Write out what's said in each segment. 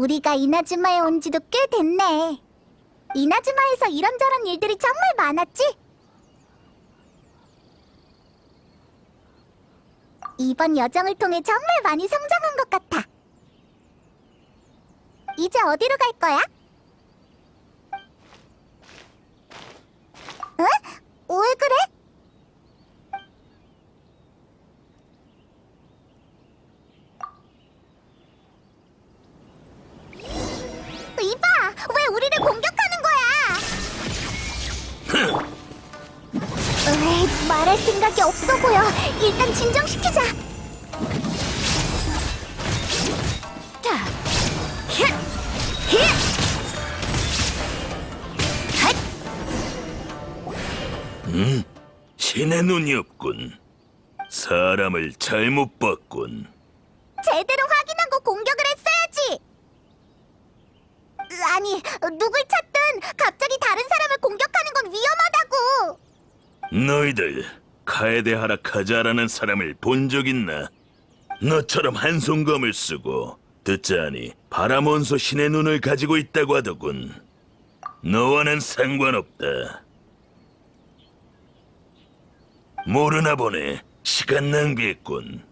우리가 이나즈마에 온 지도 꽤 됐네. 이나즈마에서 이런저런 일들이 정말 많았지? 이번 여정을 통해 정말 많이 성장한 것 같아. 이제 어디로 갈 거야? 응? 왜 그래? 이봐! 왜 우리를 공격하는 거야? 말할 생각이 없어 보여. 일단 진정시키자. 자, 힛! 힛! 핫! 신의 눈이 없군. 사람을 잘못 봤군. 제대로 확인하고 공격을 했어야지. 아니, 누굴 찾든 갑자기 다른 사람을 공격하는 건 위험하다고. 너희들 카에데하라 카자라는 사람을 본 적 있나? 너처럼 한손검을 쓰고 듣자하니 바라몬소 신의 눈을 가지고 있다고 하더군. 너와는 상관없다. 모르나 보네. 시간 낭비했군.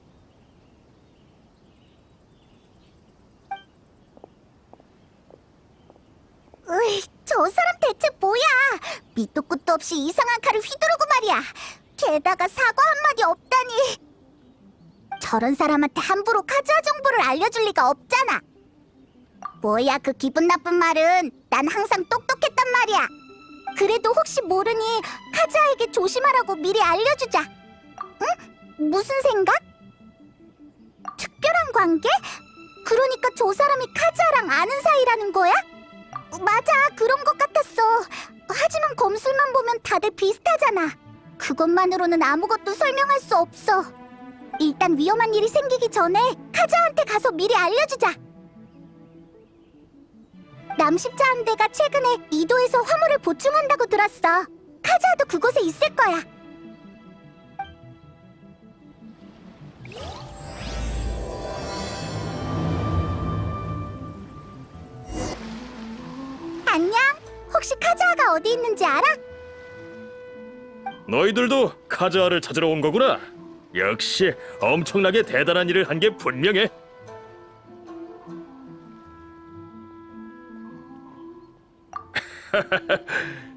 저 사람 대체 뭐야? 밑도 끝도 없이 이상한 칼을 휘두르고 말이야. 게다가 사과 한마디 없다니. 저런 사람한테 함부로 카즈아 정보를 알려줄 리가 없잖아. 뭐야 그 기분 나쁜 말은. 난 항상 똑똑했단 말이야. 그래도 혹시 모르니 카즈아에게 조심하라고 미리 알려주자. 응? 무슨 생각? 특별한 관계? 그러니까 저 사람이 카즈아랑 아는 사이라는 거야? 맞아, 그런 것 같았어. 하지만 검술만 보면 다들 비슷하잖아. 그것만으로는 아무것도 설명할 수 없어. 일단 위험한 일이 생기기 전에 카즈아한테 가서 미리 알려주자. 남십자 함대가 최근에 이도에서 화물을 보충한다고 들었어. 카즈아도 그곳에 있을 거야. 안녕. 혹시 카즈아가 어디 있는지 알아? 너희들도 카즈아를 찾으러 온 거구나. 역시 엄청나게 대단한 일을 한 게 분명해.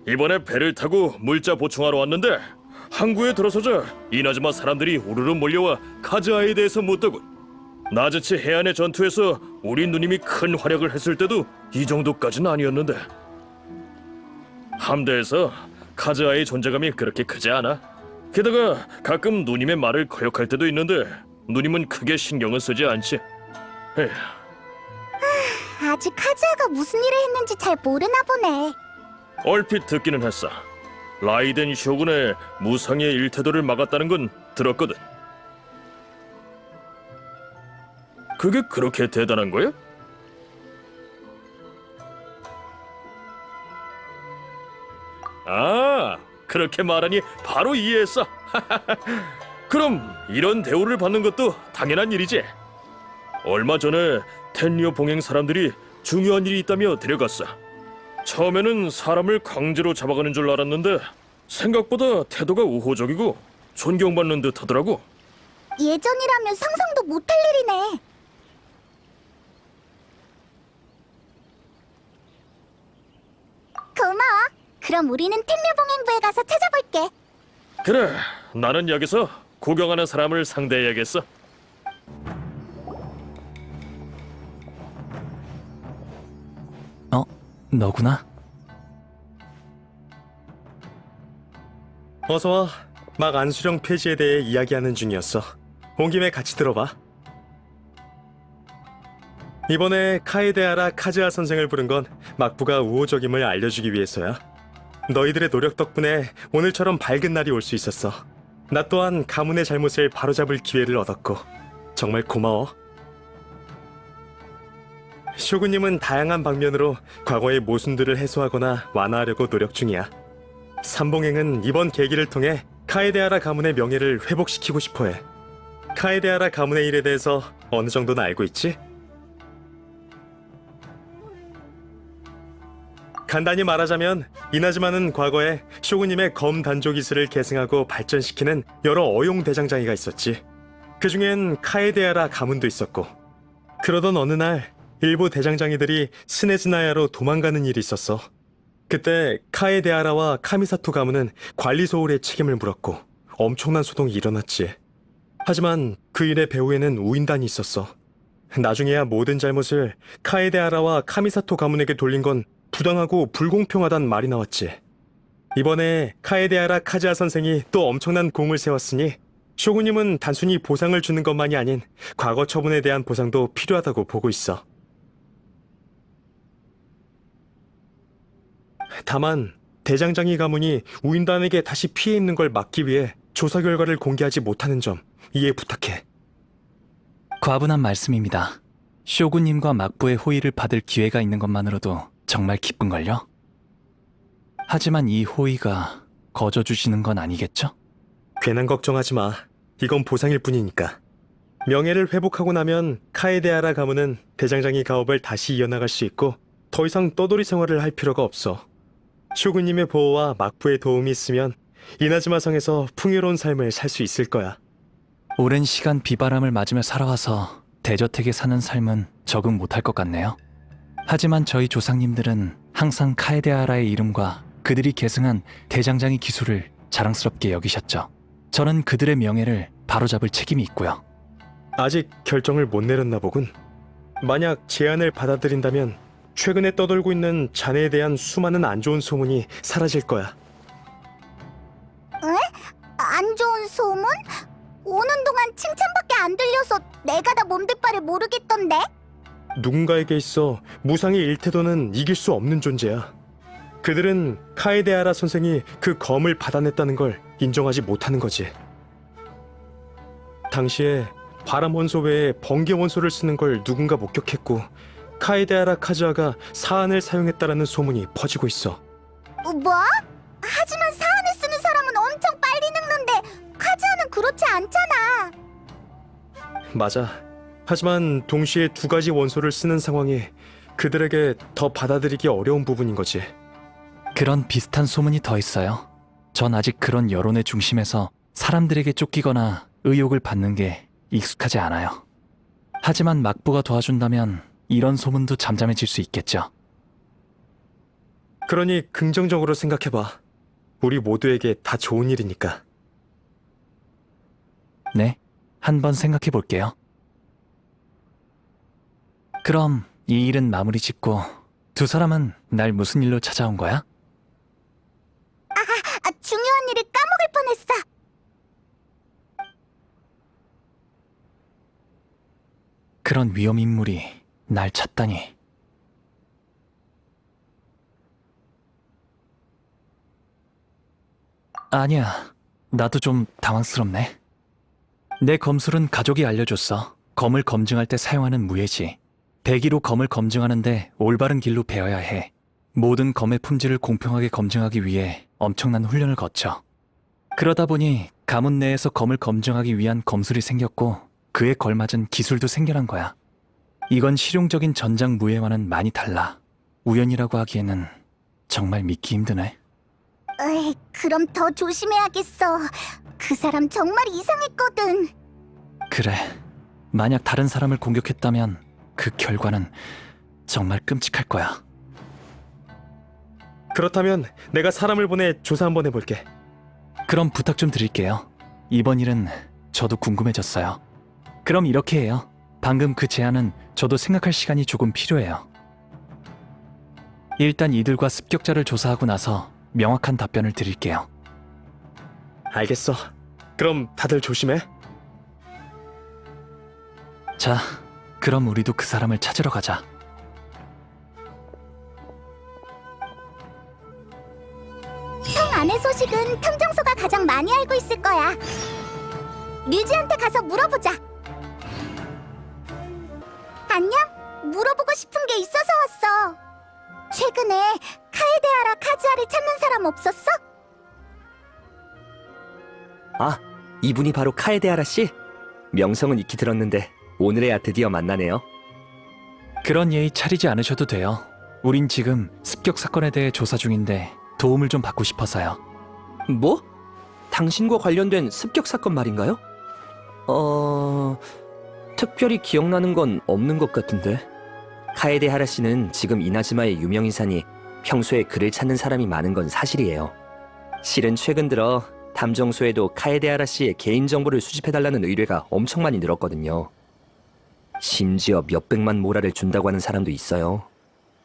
이번에 배를 타고 물자 보충하러 왔는데 항구에 들어서자 이나즈마 사람들이 우르르 몰려와 카즈아에 대해서 묻더군. 나즈치 해안의 전투에서 우리 누님이 큰 활약을 했을 때도 이 정도까지는 아니었는데 함대에서 카즈아의 존재감이 그렇게 크지 않아. 게다가 가끔 누님의 말을 거역할 때도 있는데 누님은 크게 신경을 쓰지 않지. 에휴. 아직 카즈아가 무슨 일을 했는지 잘 모르나 보네. 얼핏 듣기는 했어. 라이덴 쇼군의 무상의 일태도를 막았다는 건 들었거든. 그게 그렇게 대단한 거야? 아, 그렇게 말하니 바로 이해했어. 그럼 이런 대우를 받는 것도 당연한 일이지. 얼마 전에 텐리오 봉행 사람들이 중요한 일이 있다며 데려갔어. 처음에는 사람을 강제로 잡아가는 줄 알았는데 생각보다 태도가 우호적이고 존경받는 듯 하더라고. 예전이라면 상상도 못할 일이네. 고마워. 그럼 우리는 텐류봉행부에 가서 찾아볼게. 그래, 나는 여기서 구경하는 사람을 상대해야겠어. 너구나? 어서와. 막 안수령 폐지에 대해 이야기하는 중이었어. 온 김에 같이 들어봐. 이번에 카에데하라 카즈아 선생을 부른 건 막부가 우호적임을 알려주기 위해서야. 너희들의 노력 덕분에 오늘처럼 밝은 날이 올 수 있었어. 나 또한 가문의 잘못을 바로잡을 기회를 얻었고 정말 고마워. 쇼군님은 다양한 방면으로 과거의 모순들을 해소하거나 완화하려고 노력 중이야. 삼봉행은 이번 계기를 통해 카에데하라 가문의 명예를 회복시키고 싶어해. 카에데하라 가문의 일에 대해서 어느 정도는 알고 있지? 간단히 말하자면 이나즈마는 과거에 쇼군님의 검 단조 기술을 계승하고 발전시키는 여러 어용 대장장이가 있었지. 그중엔 카에데하라 가문도 있었고. 그러던 어느 날 일부 대장장이들이 스네즈나야로 도망가는 일이 있었어. 그때 카에데하라와 카미사토 가문은 관리 소홀의 책임을 물었고 엄청난 소동이 일어났지. 하지만 그 일의 배후에는 우인단이 있었어. 나중에야 모든 잘못을 카에데하라와 카미사토 가문에게 돌린 건 부당하고 불공평하단 말이 나왔지. 이번에 카에데하라 카즈하 선생이 또 엄청난 공을 세웠으니 쇼군님은 단순히 보상을 주는 것만이 아닌 과거 처분에 대한 보상도 필요하다고 보고 있어. 다만 대장장이 가문이 우인단에게 다시 피해 입는 걸 막기 위해 조사 결과를 공개하지 못하는 점 이해 부탁해. 과분한 말씀입니다. 쇼군님과 막부의 호의를 받을 기회가 있는 것만으로도 정말 기쁜걸요? 하지만 이 호의가 거저 주시는 건 아니겠죠? 괜한 걱정하지 마. 이건 보상일 뿐이니까. 명예를 회복하고 나면 카에데하라 가문은 대장장이 가업을 다시 이어나갈 수 있고 더 이상 떠돌이 생활을 할 필요가 없어. 쇼군님의 보호와 막부의 도움이 있으면 이나즈마 성에서 풍요로운 삶을 살 수 있을 거야. 오랜 시간 비바람을 맞으며 살아와서 대저택에 사는 삶은 적응 못할 것 같네요. 하지만 저희 조상님들은 항상 카에데하라의 이름과 그들이 계승한 대장장이 기술을 자랑스럽게 여기셨죠. 저는 그들의 명예를 바로잡을 책임이 있고요. 아직 결정을 못 내렸나 보군. 만약 제안을 받아들인다면 최근에 떠돌고 있는 자네에 대한 수많은 안 좋은 소문이 사라질 거야. 안 좋은 소문? 오는 동안 칭찬밖에 안 들려서 내가 다 몸둘 바를 모르겠던데? 누군가에게 있어 무상의 일태도는 이길 수 없는 존재야. 그들은 카에데하라 선생이 그 검을 받아냈다는 걸 인정하지 못하는 거지. 당시에 바람 원소 외에 번개 원소를 쓰는 걸 누군가 목격했고 카에데하라 카즈하가 사안을 사용했다라는 소문이 퍼지고 있어. 뭐? 하지만 사안을 쓰는 사람은 엄청 빨리 늙는데 카즈하는 그렇지 않잖아. 맞아. 하지만 동시에 두 가지 원소를 쓰는 상황이 그들에게 더 받아들이기 어려운 부분인 거지. 그런 비슷한 소문이 더 있어요. 전 아직 그런 여론의 중심에서 사람들에게 쫓기거나 의욕을 받는 게 익숙하지 않아요. 하지만 막부가 도와준다면 이런 소문도 잠잠해질 수 있겠죠. 그러니 긍정적으로 생각해봐. 우리 모두에게 다 좋은 일이니까. 네, 한번 생각해 볼게요. 그럼 이 일은 마무리 짓고 두 사람은 날 무슨 일로 찾아온 거야? 중요한 일을 까먹을 뻔했어. 그런 위험 인물이 날 찾다니. 아니야, 나도 좀 당황스럽네. 내 검술은 가족이 알려줬어. 검을 검증할 때 사용하는 무예지. 대기로 검을 검증하는데 올바른 길로 배워야 해. 모든 검의 품질을 공평하게 검증하기 위해 엄청난 훈련을 거쳐. 그러다 보니 가문 내에서 검을 검증하기 위한 검술이 생겼고 그에 걸맞은 기술도 생겨난 거야. 이건 실용적인 전장 무예와는 많이 달라. 우연이라고 하기에는 정말 믿기 힘드네. 에이, 그럼 더 조심해야겠어. 그 사람 정말 이상했거든. 그래, 만약 다른 사람을 공격했다면 그 결과는 정말 끔찍할 거야. 그렇다면 내가 사람을 보내 조사 한번 해볼게. 그럼 부탁 좀 드릴게요. 이번 일은 저도 궁금해졌어요. 그럼 이렇게 해요. 방금 그 제안은 저도 생각할 시간이 조금 필요해요. 일단 이들과 습격자를 조사하고 나서 명확한 답변을 드릴게요. 알겠어. 그럼 다들 조심해. 자, 그럼 우리도 그 사람을 찾으러 가자. 성 안의 소식은 탐정소가 가장 많이 알고 있을 거야. 류지한테 가서 물어보자. 안녕? 물어보고 싶은 게 있어서 왔어. 최근에 카에데하라 카즈하를 찾는 사람 없었어? 아, 이분이 바로 카에데하라 씨? 명성은 익히 들었는데 오늘에야 드디어 만나네요. 그런 예의 차리지 않으셔도 돼요. 우린 지금 습격 사건에 대해 조사 중인데 도움을 좀 받고 싶어서요. 뭐? 당신과 관련된 습격 사건 말인가요? 특별히 기억나는 건 없는 것 같은데. 카에데하라 씨는 지금 이나즈마의 유명인사니 평소에 그를 찾는 사람이 많은 건 사실이에요. 실은 최근 들어 담정소에도 카에데하라 씨의 개인정보를 수집해달라는 의뢰가 엄청 많이 늘었거든요. 심지어 몇백만 모라를 준다고 하는 사람도 있어요.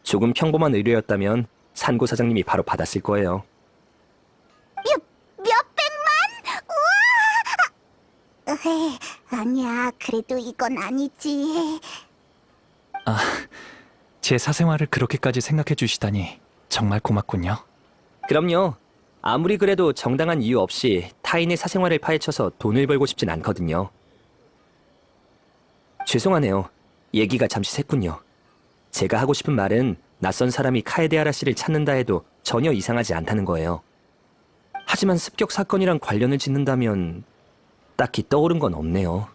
조금 평범한 의뢰였다면 산고 사장님이 바로 받았을 거예요. 몇백만? 우와! 에이, 아니야, 그래도 이건 아니지. 제 사생활을 그렇게까지 생각해 주시다니 정말 고맙군요. 그럼요. 아무리 그래도 정당한 이유 없이 타인의 사생활을 파헤쳐서 돈을 벌고 싶진 않거든요. 죄송하네요. 얘기가 잠시 샜군요. 제가 하고 싶은 말은 낯선 사람이 카에데하라 씨를 찾는다 해도 전혀 이상하지 않다는 거예요. 하지만 습격 사건이랑 관련을 짓는다면 딱히 떠오른 건 없네요.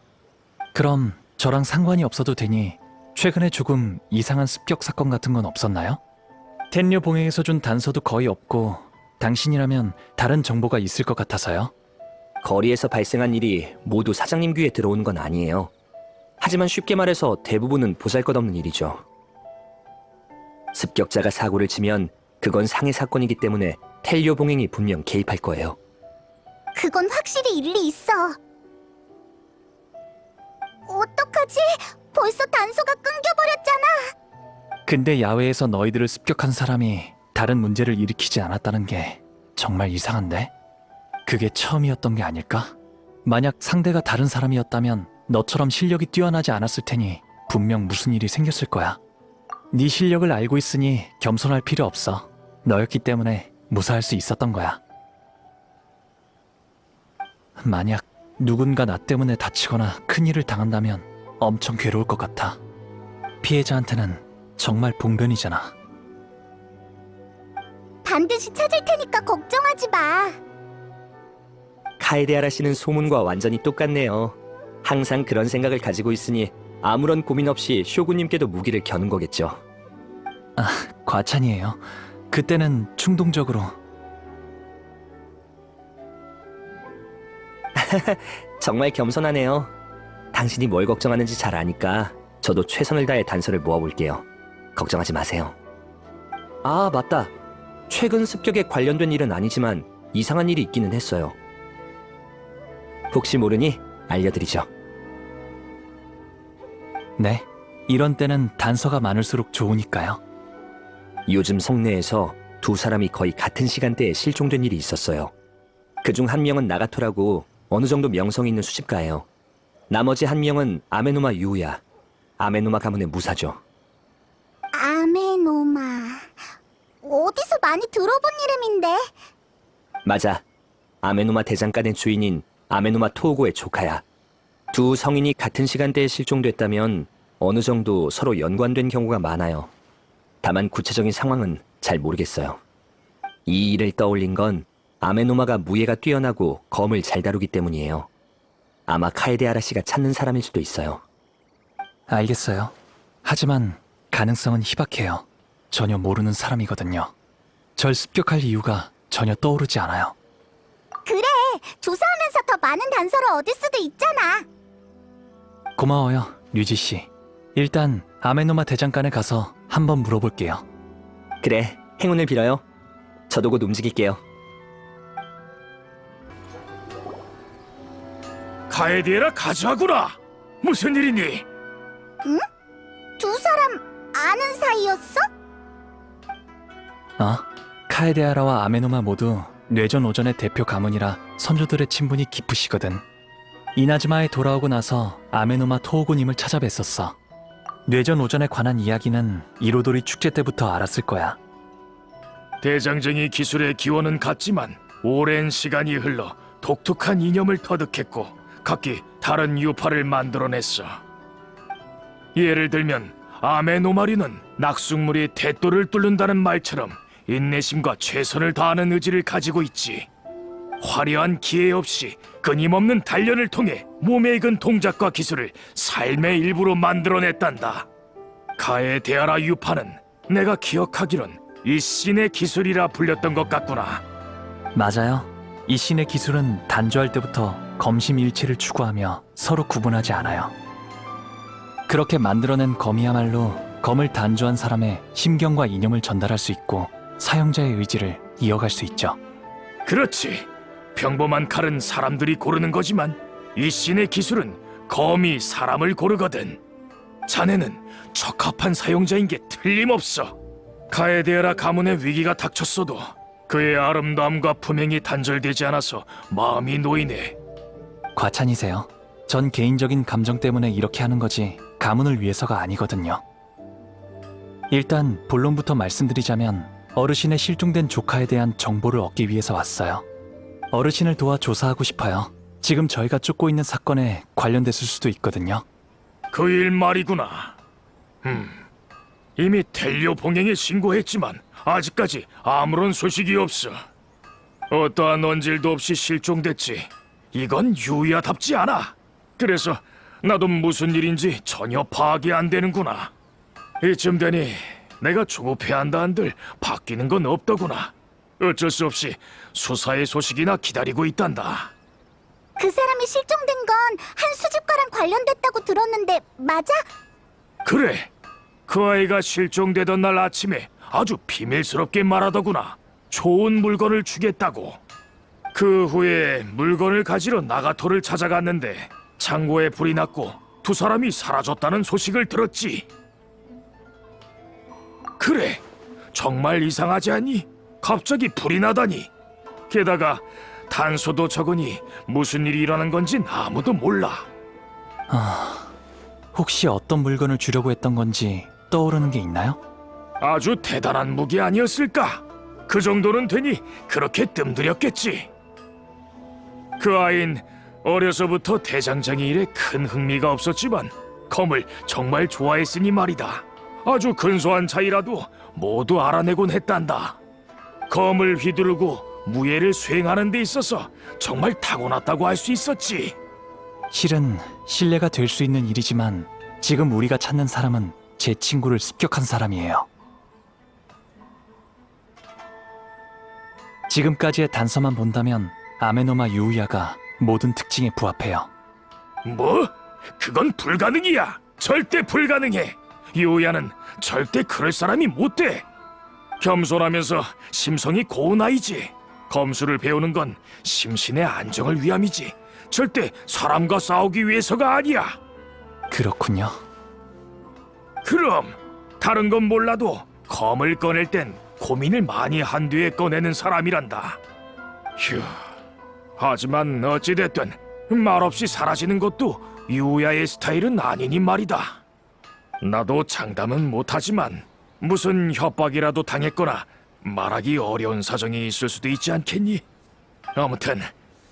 그럼 저랑 상관이 없어도 되니 최근에 조금 이상한 습격 사건 같은 건 없었나요? 텐류 봉행에서 준 단서도 거의 없고 당신이라면 다른 정보가 있을 것 같아서요. 거리에서 발생한 일이 모두 사장님 귀에 들어오는 건 아니에요. 하지만 쉽게 말해서 대부분은 보잘것없는 일이죠. 습격자가 사고를 치면 그건 상해 사건이기 때문에 텔료 봉행이 분명 개입할 거예요. 그건 확실히 일리 있어. 어떡하지? 벌써 단서가 끊겨버렸잖아. 근데 야외에서 너희들을 습격한 사람이 다른 문제를 일으키지 않았다는 게 정말 이상한데? 그게 처음이었던 게 아닐까? 만약 상대가 다른 사람이었다면 너처럼 실력이 뛰어나지 않았을 테니 분명 무슨 일이 생겼을 거야. 네 실력을 알고 있으니 겸손할 필요 없어. 너였기 때문에 무사할 수 있었던 거야. 만약 누군가 나 때문에 다치거나 큰일을 당한다면 엄청 괴로울 것 같아. 피해자한테는 정말 봉변이잖아. 반드시 찾을 테니까 걱정하지 마. 카에데하라 씨는 소문과 완전히 똑같네요. 항상 그런 생각을 가지고 있으니 아무런 고민 없이 쇼군님께도 무기를 겨눈 거겠죠. 과찬이에요. 그때는 충동적으로. 정말 겸손하네요. 당신이 뭘 걱정하는지 잘 아니까 저도 최선을 다해 단서를 모아볼게요. 걱정하지 마세요. 아, 맞다. 최근 습격에 관련된 일은 아니지만 이상한 일이 있기는 했어요. 혹시 모르니 알려드리죠. 네, 이런 때는 단서가 많을수록 좋으니까요. 요즘 성내에서 두 사람이 거의 같은 시간대에 실종된 일이 있었어요. 그중 한 명은 나가토라고 어느 정도 명성이 있는 수집가예요. 나머지 한 명은 아메노마 유우야. 아메노마 가문의 무사죠. 아메노마. 어디서 많이 들어본 이름인데? 맞아. 아메노마 대장간의 주인인 아메노마 토오고의 조카야. 두 성인이 같은 시간대에 실종됐다면 어느 정도 서로 연관된 경우가 많아요. 다만 구체적인 상황은 잘 모르겠어요. 이 일을 떠올린 건 아메노마가 무예가 뛰어나고 검을 잘 다루기 때문이에요. 아마 카에데하라 씨가 찾는 사람일 수도 있어요. 알겠어요. 하지만 가능성은 희박해요. 전혀 모르는 사람이거든요. 절 습격할 이유가 전혀 떠오르지 않아요. 그래, 조사하면서 더 많은 단서를 얻을 수도 있잖아. 고마워요, 류지 씨. 일단 아메노마 대장간에 가서 한번 물어볼게요. 그래, 행운을 빌어요. 저도 곧 움직일게요. 카에디에라 가자구나. 무슨 일이니? 두 사람 아는 사이였어? 카에데하라와 아메노마 모두 뇌전 오전의 대표 가문이라 선조들의 친분이 깊으시거든. 이나즈마에 돌아오고 나서 아메노마 토오고님을 찾아뵀었어. 뇌전 오전에 관한 이야기는 이로도리 축제 때부터 알았을 거야. 대장쟁이 기술의 기원은 같지만 오랜 시간이 흘러 독특한 이념을 터득했고 각기 다른 유파를 만들어냈어. 예를 들면 아메노마리는 낙숙물이 대도를 뚫는다는 말처럼 인내심과 최선을 다하는 의지를 가지고 있지. 화려한 기회 없이 끊임없는 단련을 통해 몸에 익은 동작과 기술을 삶의 일부로 만들어냈단다. 카에데하라 유파는 내가 기억하기론 이 신의 기술이라 불렸던 것 같구나. 맞아요. 이 신의 기술은 단조할 때부터 검심일치를 추구하며 서로 구분하지 않아요. 그렇게 만들어낸 검이야말로 검을 단조한 사람의 심경과 이념을 전달할 수 있고 사용자의 의지를 이어갈 수 있죠. 그렇지. 평범한 칼은 사람들이 고르는 거지만 이 신의 기술은 검이 사람을 고르거든. 자네는 적합한 사용자인 게 틀림없어. 카에데라 가문의 위기가 닥쳤어도 그의 아름다움과 품행이 단절되지 않아서 마음이 놓이네. 과찬이세요. 전 개인적인 감정 때문에 이렇게 하는 거지 가문을 위해서가 아니거든요. 일단 본론부터 말씀드리자면 어르신의 실종된 조카에 대한 정보를 얻기 위해서 왔어요. 어르신을 도와 조사하고 싶어요. 지금 저희가 쫓고 있는 사건에 관련됐을 수도 있거든요. 그 일 말이구나. 이미 텔리오 봉행에 신고했지만 아직까지 아무런 소식이 없어. 어떠한 언질도 없이 실종됐지. 이건 유야답지 않아. 그래서 나도 무슨 일인지 전혀 파악이 안 되는구나. 이쯤 되니 내가 조급해한다 한들 바뀌는 건 없더구나. 어쩔 수 없이 수사의 소식이나 기다리고 있단다. 그 사람이 실종된 건 한 수집가랑 관련됐다고 들었는데 맞아? 그래. 그 아이가 실종되던 날 아침에 아주 비밀스럽게 말하더구나. 좋은 물건을 주겠다고. 그 후에 물건을 가지러 나가토를 찾아갔는데 창고에 불이 났고 두 사람이 사라졌다는 소식을 들었지. 그래. 정말 이상하지 않니? 갑자기 불이 나다니. 게다가 단서도 적으니 무슨 일이 일어난 건진 아무도 몰라. 혹시 어떤 물건을 주려고 했던 건지 떠오르는 게 있나요? 아주 대단한 무기 아니었을까? 그 정도는 되니 그렇게 뜸들였겠지. 그 아인 어려서부터 대장장이 일에 큰 흥미가 없었지만 검을 정말 좋아했으니 말이다. 아주 근소한 차이라도 모두 알아내곤 했단다. 검을 휘두르고 무예를 수행하는 데 있어서 정말 타고났다고 할 수 있었지. 실은 신뢰가 될 수 있는 일이지만 지금 우리가 찾는 사람은 제 친구를 습격한 사람이에요. 지금까지의 단서만 본다면 아메노마 유우야가 모든 특징에 부합해요. 뭐? 그건 불가능이야. 절대 불가능해. 유야는 절대 그럴 사람이 못 돼. 겸손하면서 심성이 고운 아이지. 검술을 배우는 건 심신의 안정을 위함이지. 절대 사람과 싸우기 위해서가 아니야. 그렇군요. 그럼 다른 건 몰라도 검을 꺼낼 땐 고민을 많이 한 뒤에 꺼내는 사람이란다. 휴. 하지만 어찌됐든 말없이 사라지는 것도 유야의 스타일은 아니니 말이다. 나도 장담은 못하지만 무슨 협박이라도 당했거나 말하기 어려운 사정이 있을 수도 있지 않겠니? 아무튼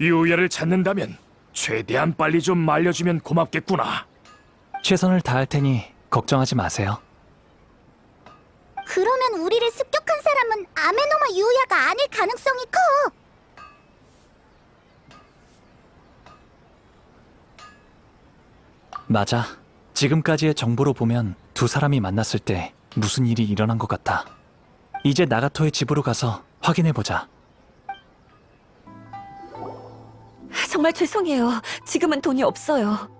유야를 찾는다면 최대한 빨리 좀 알려주면 고맙겠구나. 최선을 다할 테니 걱정하지 마세요. 그러면 우리를 습격한 사람은 아메노마 유야가 아닐 가능성이 커. 맞아. 지금까지의 정보로 보면 두 사람이 만났을 때 무슨 일이 일어난 것 같아. 이제 나가토의 집으로 가서 확인해보자. 정말 죄송해요. 지금은 돈이 없어요.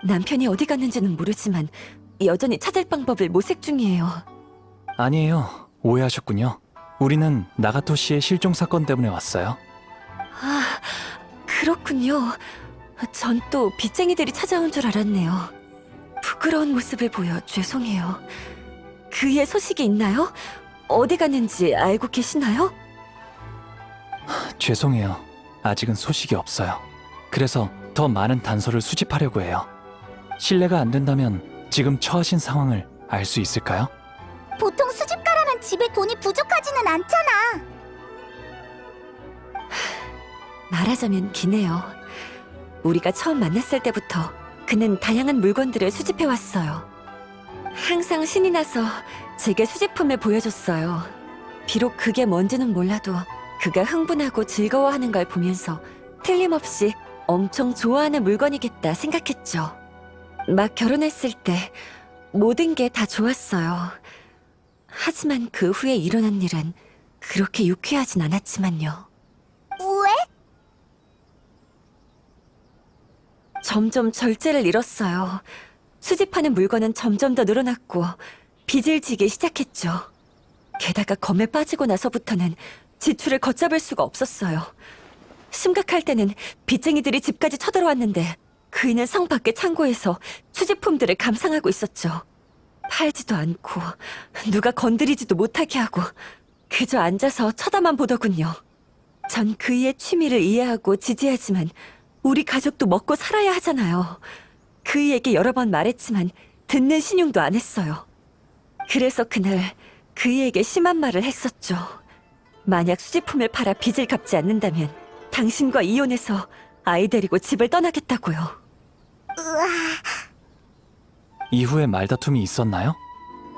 남편이 어디 갔는지는 모르지만 여전히 찾을 방법을 모색 중이에요. 아니에요. 오해하셨군요. 우리는 나가토 씨의 실종 사건 때문에 왔어요. 아, 그렇군요. 전 또 빚쟁이들이 찾아온 줄 알았네요. 부끄러운 모습을 보여 죄송해요. 그의 소식이 있나요? 어디 갔는지 알고 계시나요? 죄송해요. 아직은 소식이 없어요. 그래서 더 많은 단서를 수집하려고 해요. 신뢰가 안 된다면 지금 처하신 상황을 알 수 있을까요? 보통 수집가라면 집에 돈이 부족하지는 않잖아. 말하자면 기네요. 우리가 처음 만났을 때부터 그는 다양한 물건들을 수집해왔어요. 항상 신이 나서 제게 수집품을 보여줬어요. 비록 그게 뭔지는 몰라도 그가 흥분하고 즐거워하는 걸 보면서 틀림없이 엄청 좋아하는 물건이겠다 생각했죠. 막 결혼했을 때 모든 게 다 좋았어요. 하지만 그 후에 일어난 일은 그렇게 유쾌하진 않았지만요. 왜? 점점 절제를 잃었어요. 수집하는 물건은 점점 더 늘어났고 빚을 지기 시작했죠. 게다가 검에 빠지고 나서부터는 지출을 걷잡을 수가 없었어요. 심각할 때는 빚쟁이들이 집까지 쳐들어왔는데 그이는 성 밖의 창고에서 수집품들을 감상하고 있었죠. 팔지도 않고 누가 건드리지도 못하게 하고 그저 앉아서 쳐다만 보더군요. 전 그이의 취미를 이해하고 지지하지만 우리 가족도 먹고 살아야 하잖아요. 그이에게 여러 번 말했지만 듣는 신용도 안 했어요. 그래서 그날 그이에게 심한 말을 했었죠. 만약 수집품을 팔아 빚을 갚지 않는다면 당신과 이혼해서 아이 데리고 집을 떠나겠다고요. 으아, 이후에 말다툼이 있었나요?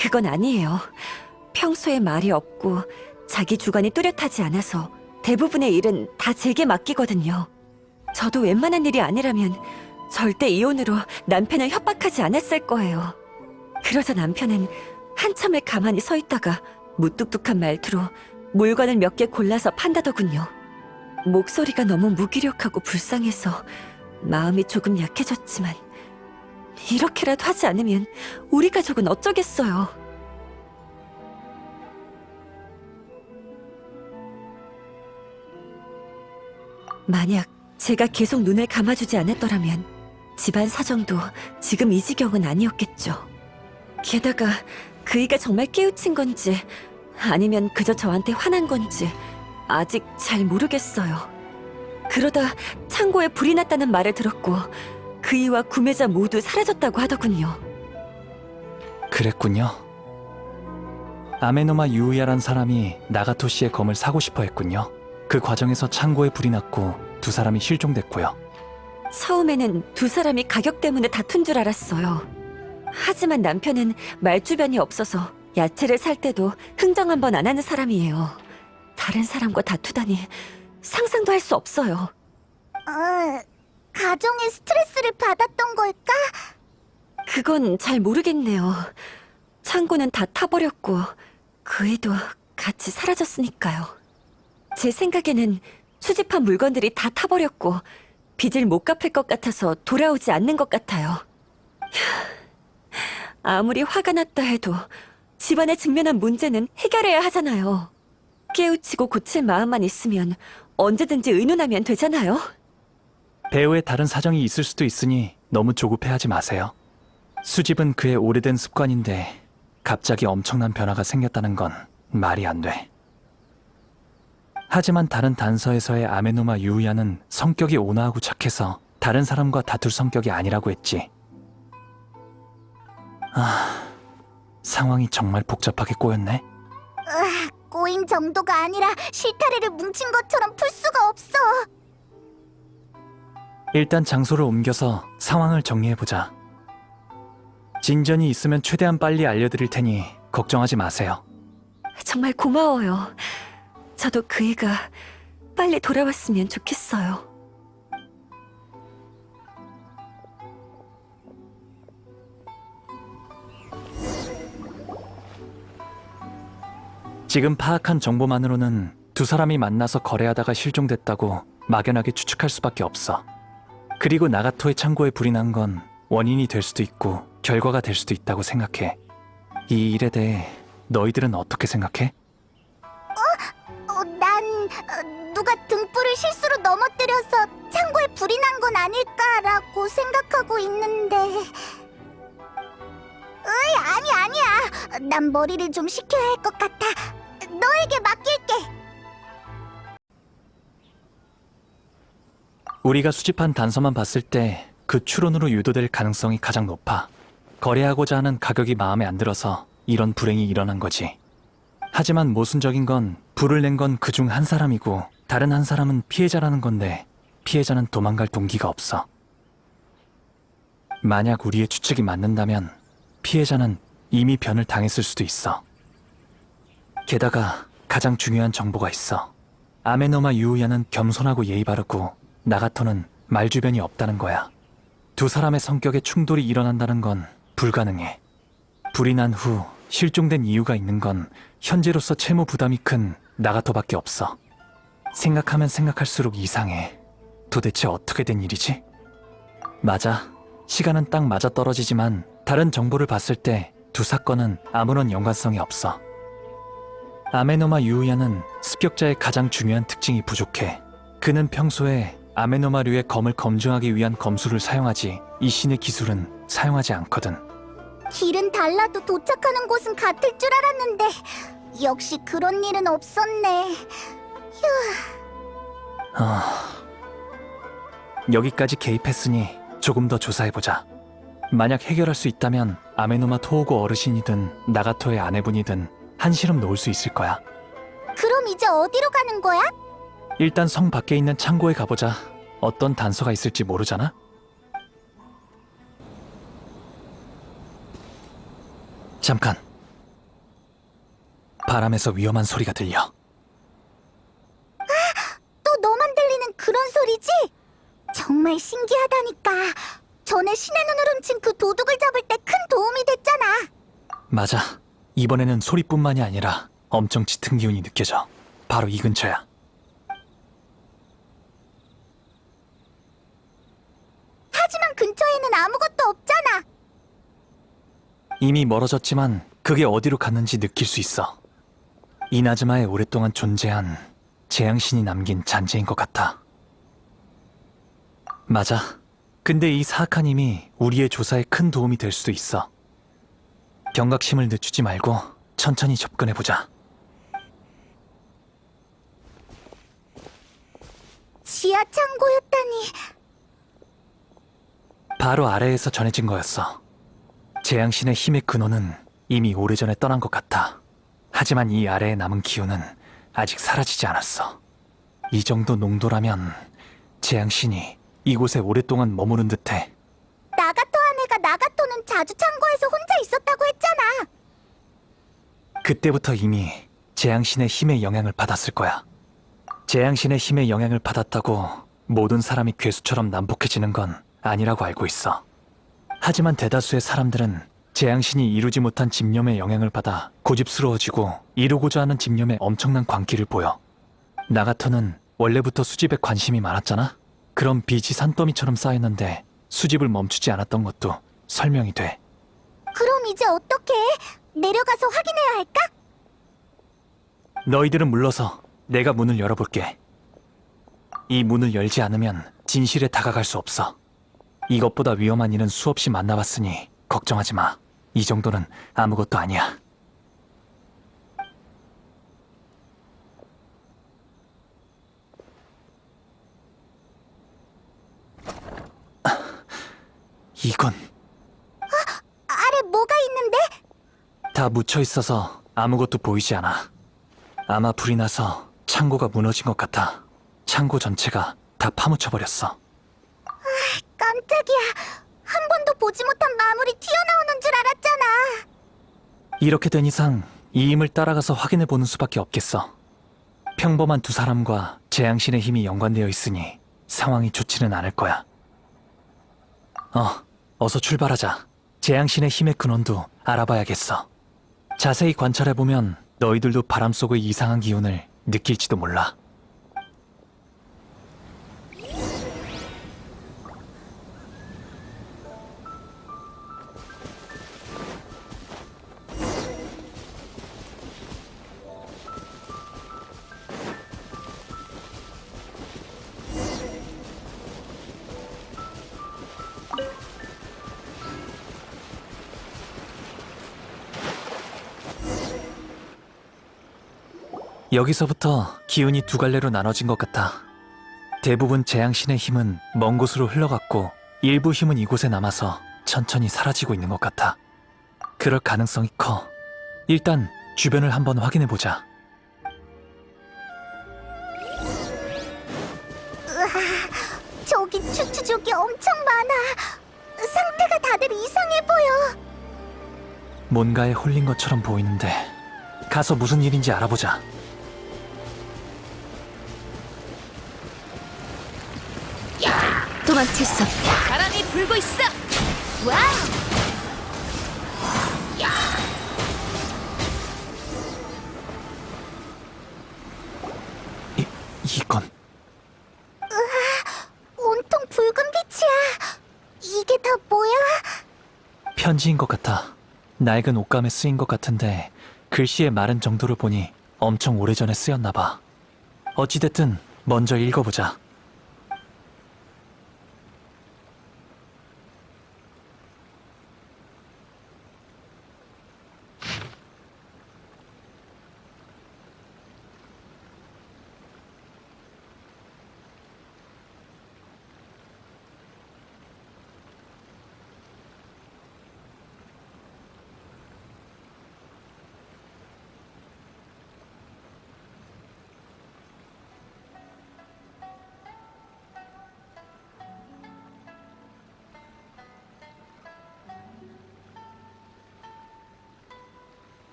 그건 아니에요. 평소에 말이 없고 자기 주관이 뚜렷하지 않아서 대부분의 일은 다 제게 맡기거든요. 저도 웬만한 일이 아니라면 절대 이혼으로 남편을 협박하지 않았을 거예요. 그러자 남편은 한참을 가만히 서 있다가 무뚝뚝한 말투로 물건을 몇 개 골라서 판다더군요. 목소리가 너무 무기력하고 불쌍해서 마음이 조금 약해졌지만 이렇게라도 하지 않으면 우리 가족은 어쩌겠어요. 만약 제가 계속 눈을 감아주지 않았더라면 집안 사정도 지금 이 지경은 아니었겠죠. 게다가 그이가 정말 깨우친 건지 아니면 그저 저한테 화난 건지 아직 잘 모르겠어요. 그러다 창고에 불이 났다는 말을 들었고 그이와 구매자 모두 사라졌다고 하더군요. 그랬군요. 아메노마 유우야란 사람이 나가토 씨의 검을 사고 싶어 했군요. 그 과정에서 창고에 불이 났고 두 사람이 실종됐고요. 처음에는 두 사람이 가격 때문에 다툰 줄 알았어요. 하지만 남편은 말주변이 없어서 야채를 살 때도 흥정 한 번 안 하는 사람이에요. 다른 사람과 다투다니 상상도 할 수 없어요. 가정에 스트레스를 받았던 걸까? 그건 잘 모르겠네요. 창고는 다 타버렸고 그이도 같이 사라졌으니까요. 제 생각에는 수집한 물건들이 다 타버렸고 빚을 못 갚을 것 같아서 돌아오지 않는 것 같아요. 아무리 화가 났다 해도 집안에 직면한 문제는 해결해야 하잖아요. 깨우치고 고칠 마음만 있으면 언제든지 의논하면 되잖아요. 배우의 다른 사정이 있을 수도 있으니 너무 조급해하지 마세요. 수집은 그의 오래된 습관인데 갑자기 엄청난 변화가 생겼다는 건 말이 안 돼. 하지만 다른 단서에서의 아메노마 유우야는 성격이 온화하고 착해서 다른 사람과 다툴 성격이 아니라고 했지. 상황이 정말 복잡하게 꼬였네. 꼬인 정도가 아니라 실타래를 뭉친 것처럼 풀 수가 없어. 일단 장소를 옮겨서 상황을 정리해보자. 진전이 있으면 최대한 빨리 알려드릴 테니 걱정하지 마세요. 정말 고마워요. 저도 그이가 빨리 돌아왔으면 좋겠어요. 지금 파악한 정보만으로는 두 사람이 만나서 거래하다가 실종됐다고 막연하게 추측할 수밖에 없어. 그리고 나가토의 창고에 불이 난 건 원인이 될 수도 있고 결과가 될 수도 있다고 생각해. 이 일에 대해 너희들은 어떻게 생각해? 난 누가 등불을 실수로 넘어뜨려서 창고에 불이 난 건 아닐까라고 생각하고 있는데. 아니야. 난 머리를 좀 식혀야 할 것 같아. 너에게 맡길게. 우리가 수집한 단서만 봤을 때 그 추론으로 유도될 가능성이 가장 높아. 거래하고자 하는 가격이 마음에 안 들어서 이런 불행이 일어난 거지. 하지만 모순적인 건 불을 낸 건 그중 한 사람이고 다른 한 사람은 피해자라는 건데 피해자는 도망갈 동기가 없어. 만약 우리의 추측이 맞는다면 피해자는 이미 변을 당했을 수도 있어. 게다가 가장 중요한 정보가 있어. 아메노마 유우야는 겸손하고 예의 바르고 나가토는 말주변이 없다는 거야. 두 사람의 성격에 충돌이 일어난다는 건 불가능해. 불이 난 후 실종된 이유가 있는 건 현재로서 채무 부담이 큰 나가토밖에 없어. 생각하면 생각할수록 이상해. 도대체 어떻게 된 일이지? 맞아. 시간은 딱 맞아 떨어지지만 다른 정보를 봤을 때 두 사건은 아무런 연관성이 없어. 아메노마 유우야는 습격자의 가장 중요한 특징이 부족해. 그는 평소에 아메노마류의 검을 검증하기 위한 검수를 사용하지 이 신의 기술은 사용하지 않거든. 길은 달라도 도착하는 곳은 같을 줄 알았는데 역시 그런 일은 없었네. 여기까지 개입했으니 조금 더 조사해보자. 만약 해결할 수 있다면 아메노마 토오고 어르신이든 나가토의 아내분이든 한시름 놓을 수 있을 거야. 그럼 이제 어디로 가는 거야? 일단 성 밖에 있는 창고에 가보자. 어떤 단서가 있을지 모르잖아? 잠깐. 바람에서 위험한 소리가 들려. 또 너만 들리는 그런 소리지? 정말 신기하다니까. 전에 신의 눈을 훔친 그 도둑을 잡을 때 큰 도움이 됐잖아. 맞아. 이번에는 소리뿐만이 아니라 엄청 짙은 기운이 느껴져. 바로 이 근처야. 하지만 근처에는 아무것도 없잖아. 이미 멀어졌지만 그게 어디로 갔는지 느낄 수 있어. 이나즈마에 오랫동안 존재한 재앙신이 남긴 잔재인 것 같아. 맞아. 근데 이 사악한 힘이 우리의 조사에 큰 도움이 될 수도 있어. 경각심을 늦추지 말고 천천히 접근해보자. 지하 창고였다니. 바로 아래에서 전해진 거였어. 재앙신의 힘의 근원은 이미 오래전에 떠난 것 같아. 하지만 이 아래에 남은 기운은 아직 사라지지 않았어. 이 정도 농도라면 재앙신이 이곳에 오랫동안 머무른 듯해. 나가토 아내가 나가토는 자주 창고에서 혼자 있었다고 했잖아. 그때부터 이미 재앙신의 힘의 영향을 받았을 거야. 재앙신의 힘의 영향을 받았다고 모든 사람이 괴수처럼 난폭해지는 건 아니라고 알고 있어. 하지만 대다수의 사람들은 재앙신이 이루지 못한 집념의 영향을 받아 고집스러워지고 이루고자 하는 집념에 엄청난 광기를 보여. 나가토는 원래부터 수집에 관심이 많았잖아? 그럼 빚이 산더미처럼 쌓였는데 수집을 멈추지 않았던 것도 설명이 돼. 그럼 이제 어떻게 해? 내려가서 확인해야 할까? 너희들은 물러서 내가 문을 열어볼게. 이 문을 열지 않으면 진실에 다가갈 수 없어. 이것보다 위험한 일은 수없이 만나봤으니 걱정하지 마. 이 정도는 아무것도 아니야. 이건 아래 뭐가 있는데? 다 묻혀 있어서 아무것도 보이지 않아. 아마 불이 나서 창고가 무너진 것 같아. 창고 전체가 다 파묻혀버렸어. 깜짝이야. 한 번도 보지 못한 마물이 튀어나오는 줄 알았잖아. 이렇게 된 이상 이 힘을 따라가서 확인해보는 수밖에 없겠어. 평범한 두 사람과 재앙신의 힘이 연관되어 있으니 상황이 좋지는 않을 거야. 어서 출발하자. 재앙신의 힘의 근원도 알아봐야겠어. 자세히 관찰해보면 너희들도 바람 속의 이상한 기운을 느낄지도 몰라. 여기서부터 기운이 두 갈래로 나눠진 것 같아. 대부분 재앙신의 힘은 먼 곳으로 흘러갔고 일부 힘은 이곳에 남아서 천천히 사라지고 있는 것 같아. 그럴 가능성이 커. 일단 주변을 한번 확인해보자. 저기 추추족이 엄청 많아. 상태가 다들 이상해 보여. 뭔가에 홀린 것처럼 보이는데 가서 무슨 일인지 알아보자. 도망칠 수 없다. 바람이 불고 있어. 와우. 편지인 것 같아. 낡은 옷감에 쓰인 것 같은데 글씨의 마른 정도를 보니 엄청 오래전에 쓰였나 봐. 어찌됐든 먼저 읽어보자.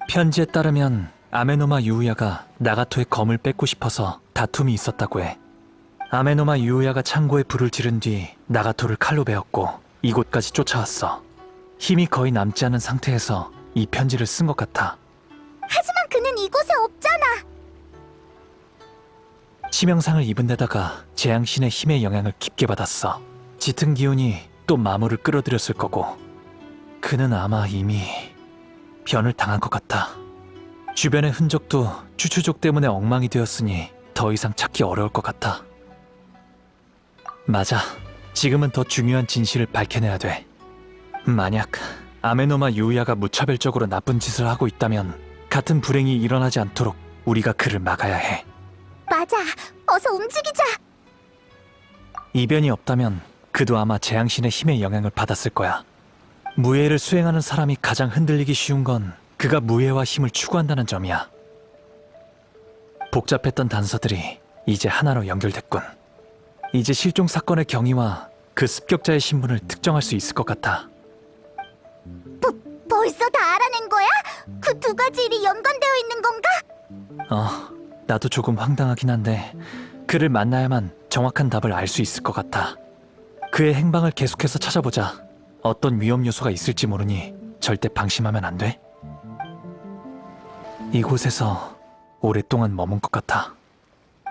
편지에 따르면 아메노마 유우야가 나가토의 검을 뺏고 싶어서 다툼이 있었다고 해. 아메노마 유우야가 창고에 불을 지른 뒤 나가토를 칼로 베었고 이곳까지 쫓아왔어. 힘이 거의 남지 않은 상태에서 이 편지를 쓴 것 같아. 하지만 그는 이곳에 없잖아. 치명상을 입은 데다가 재앙신의 힘의 영향을 깊게 받았어. 짙은 기운이 또 마모를 끌어들였을 거고 그는 아마 이미 변을 당한 것 같아. 주변의 흔적도 추추족 때문에 엉망이 되었으니 더 이상 찾기 어려울 것 같아. 맞아. 지금은 더 중요한 진실을 밝혀내야 돼. 만약 아메노마 유우야가 무차별적으로 나쁜 짓을 하고 있다면 같은 불행이 일어나지 않도록 우리가 그를 막아야 해. 맞아. 어서 움직이자. 이변이 없다면 그도 아마 재앙신의 힘의 영향을 받았을 거야. 무예를 수행하는 사람이 가장 흔들리기 쉬운 건 그가 무예와 힘을 추구한다는 점이야. 복잡했던 단서들이 이제 하나로 연결됐군. 이제 실종 사건의 경위와 그 습격자의 신분을 특정할 수 있을 것 같아. 벌써 다 알아낸 거야? 그 두 가지 일이 연관되어 있는 건가? 나도 조금 황당하긴 한데 그를 만나야만 정확한 답을 알 수 있을 것 같아. 그의 행방을 계속해서 찾아보자. 어떤 위험 요소가 있을지 모르니 절대 방심하면 안 돼. 이곳에서 오랫동안 머문 것 같아.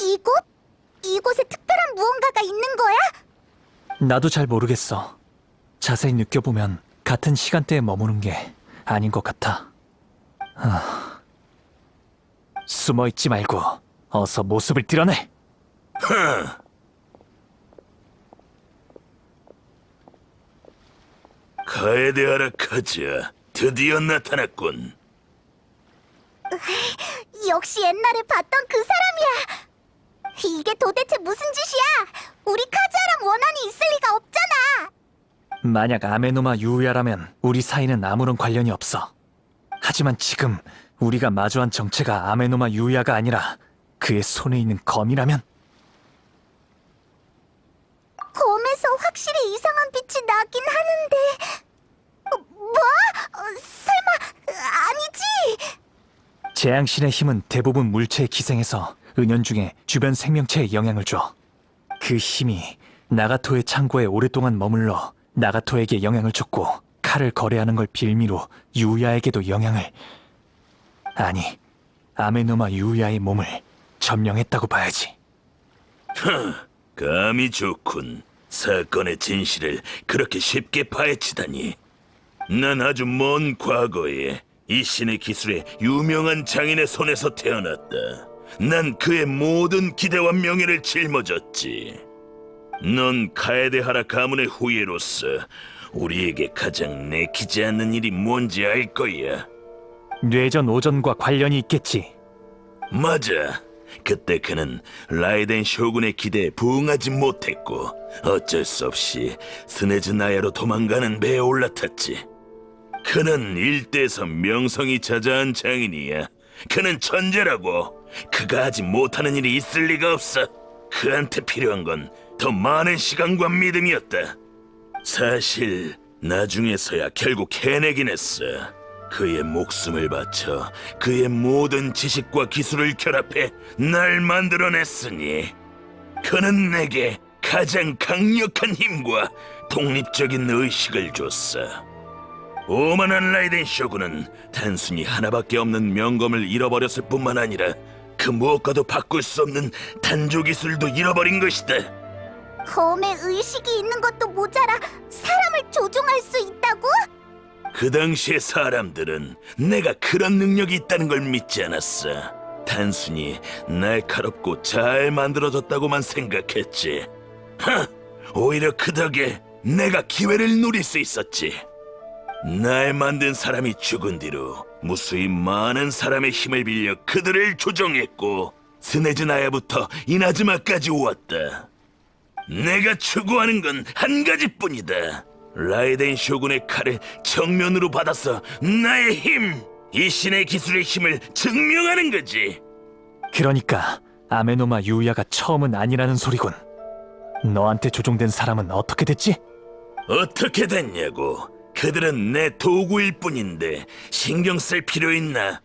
이곳? 이곳에 특별한 무언가가 있는 거야? 나도 잘 모르겠어. 자세히 느껴보면 같은 시간대에 머무는 게 아닌 것 같아. 숨어있지 말고 어서 모습을 드러내! 카에데하라 카즈야, 드디어 나타났군. 역시 옛날에 봤던 그 사람이야. 이게 도대체 무슨 짓이야? 우리 카즈아랑 원한이 있을 리가 없잖아. 만약 아메노마 유우야라면 우리 사이는 아무런 관련이 없어. 하지만 지금 우리가 마주한 정체가 아메노마 유우야가 아니라 그의 손에 있는 검이라면? 검에서 확실히 이상한 빛이 나긴 하는데 설마 아니지? 재앙신의 힘은 대부분 물체에 기생해서 은연중에 주변 생명체에 영향을 줘. 그 힘이 나가토의 창고에 오랫동안 머물러 나가토에게 영향을 줬고 칼을 거래하는 걸 빌미로 유우야에게도 영향을... 아니, 아메노마 유우야의 몸을 점령했다고 봐야지. 감이 좋군. 사건의 진실을 그렇게 쉽게 파헤치다니. 난 아주 먼 과거에 이 신의 기술에 유명한 장인의 손에서 태어났다. 난 그의 모든 기대와 명예를 짊어졌지. 넌 카에데하라 가문의 후예로서 우리에게 가장 내키지 않는 일이 뭔지 알 거야. 뇌전 오전과 관련이 있겠지. 맞아. 그때 그는 라이덴 쇼군의 기대에 부응하지 못했고 어쩔 수 없이 스네즈 나야로 도망가는 배에 올라탔지. 그는 일대에서 명성이 자자한 장인이야. 그는 천재라고. 그가 하지 못하는 일이 있을 리가 없어. 그한테 필요한 건 더 많은 시간과 믿음이었다. 사실 나중에서야 결국 해내긴 했어. 그의 목숨을 바쳐 그의 모든 지식과 기술을 결합해 날 만들어냈으니 그는 내게 가장 강력한 힘과 독립적인 의식을 줬어. 오만한 라이덴 쇼군은 단순히 하나밖에 없는 명검을 잃어버렸을 뿐만 아니라 그 무엇과도 바꿀 수 없는 단조 기술도 잃어버린 것이다. 검에 의식이 있는 것도 모자라 사람을 조종할 수 있다고? 그 당시의 사람들은 내가 그런 능력이 있다는 걸 믿지 않았어. 단순히 날카롭고 잘 만들어졌다고만 생각했지. 오히려 그 덕에 내가 기회를 노릴 수 있었지. 날 만든 사람이 죽은 뒤로 무수히 많은 사람의 힘을 빌려 그들을 조종했고 스네즈나야부터 이나즈마까지 왔다. 내가 추구하는 건 한 가지뿐이다. 라이덴 쇼군의 칼을 정면으로 받아서 나의 힘, 이 신의 기술의 힘을 증명하는 거지. 그러니까 아메노마 유야가 처음은 아니라는 소리군. 너한테 조종된 사람은 어떻게 됐지? 어떻게 됐냐고. 그들은 내 도구일 뿐인데 신경 쓸 필요 있나?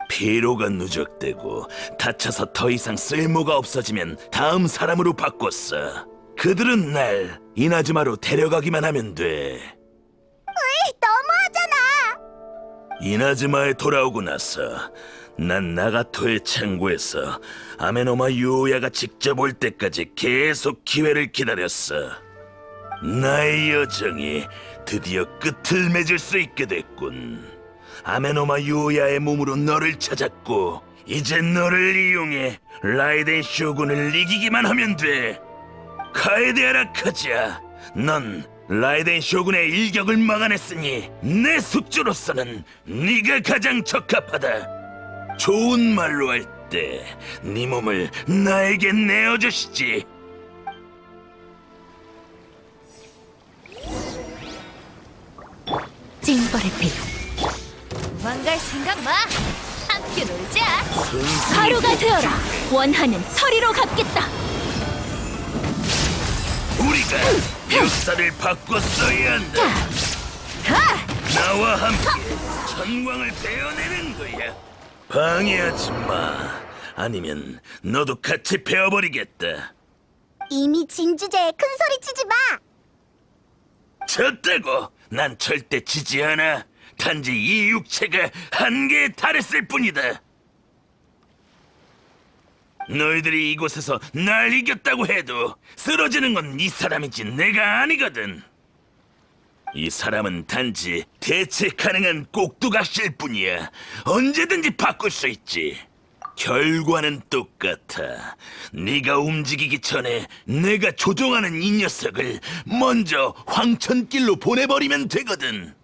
피로가 누적되고 다쳐서 더 이상 쓸모가 없어지면 다음 사람으로 바꿨어. 그들은 날 이나즈마로 데려가기만 하면 돼. 너무하잖아. 이나즈마에 돌아오고 나서 난 나가토의 창고에서 아메노마 유오야가 직접 올 때까지 계속 기회를 기다렸어. 나의 여정이 드디어 끝을 맺을 수 있게 됐군. 아메노마 유오야의 몸으로 너를 찾았고 이제 너를 이용해 라이덴 쇼군을 이기기만 하면 돼. 카에데아라 카즈야, 넌 라이덴 쇼군의 일격을 막아냈으니 내 숙주로서는 네가 가장 적합하다. 좋은 말로 할 때 네 몸을 나에게 내어주시지. 징벌의 빛. 도망갈 생각 마. 함께 놀자. 가루가 되어라. 원하는 서리로 갚겠다. 우리가 역사를 바꿨어야 한다. 나와 함께 전광을 베어내는 거야. 방해하지 마. 아니면 너도 같이 베어버리겠다. 이미 진주제에 큰 소리 치지 마. 졌다고. 난 절대 지지 않아. 단지 이 육체가 한계에 달했을 뿐이다. 너희들이 이곳에서 날 이겼다고 해도 쓰러지는 건 이 사람이지 내가 아니거든. 이 사람은 단지 대체 가능한 꼭두각시일 뿐이야. 언제든지 바꿀 수 있지. 결과는 똑같아. 네가 움직이기 전에 내가 조종하는 이 녀석을 먼저 황천길로 보내버리면 되거든.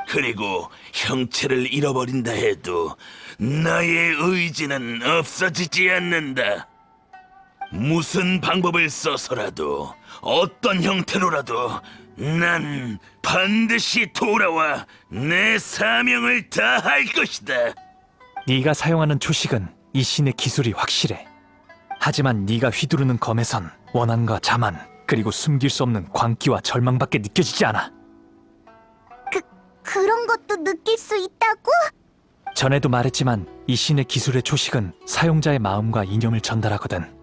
그리고 형체를 잃어버린다 해도 나의 의지는 없어지지 않는다. 무슨 방법을 써서라도 어떤 형태로라도 난 반드시 돌아와 내 사명을 다할 것이다. 네가 사용하는 초식은 이 신의 기술이 확실해. 하지만 네가 휘두르는 검에선 원한과 자만, 그리고 숨길 수 없는 광기와 절망밖에 느껴지지 않아. 그런 것도 느낄 수 있다고? 전에도 말했지만 이 신의 기술의 초식은 사용자의 마음과 이념을 전달하거든.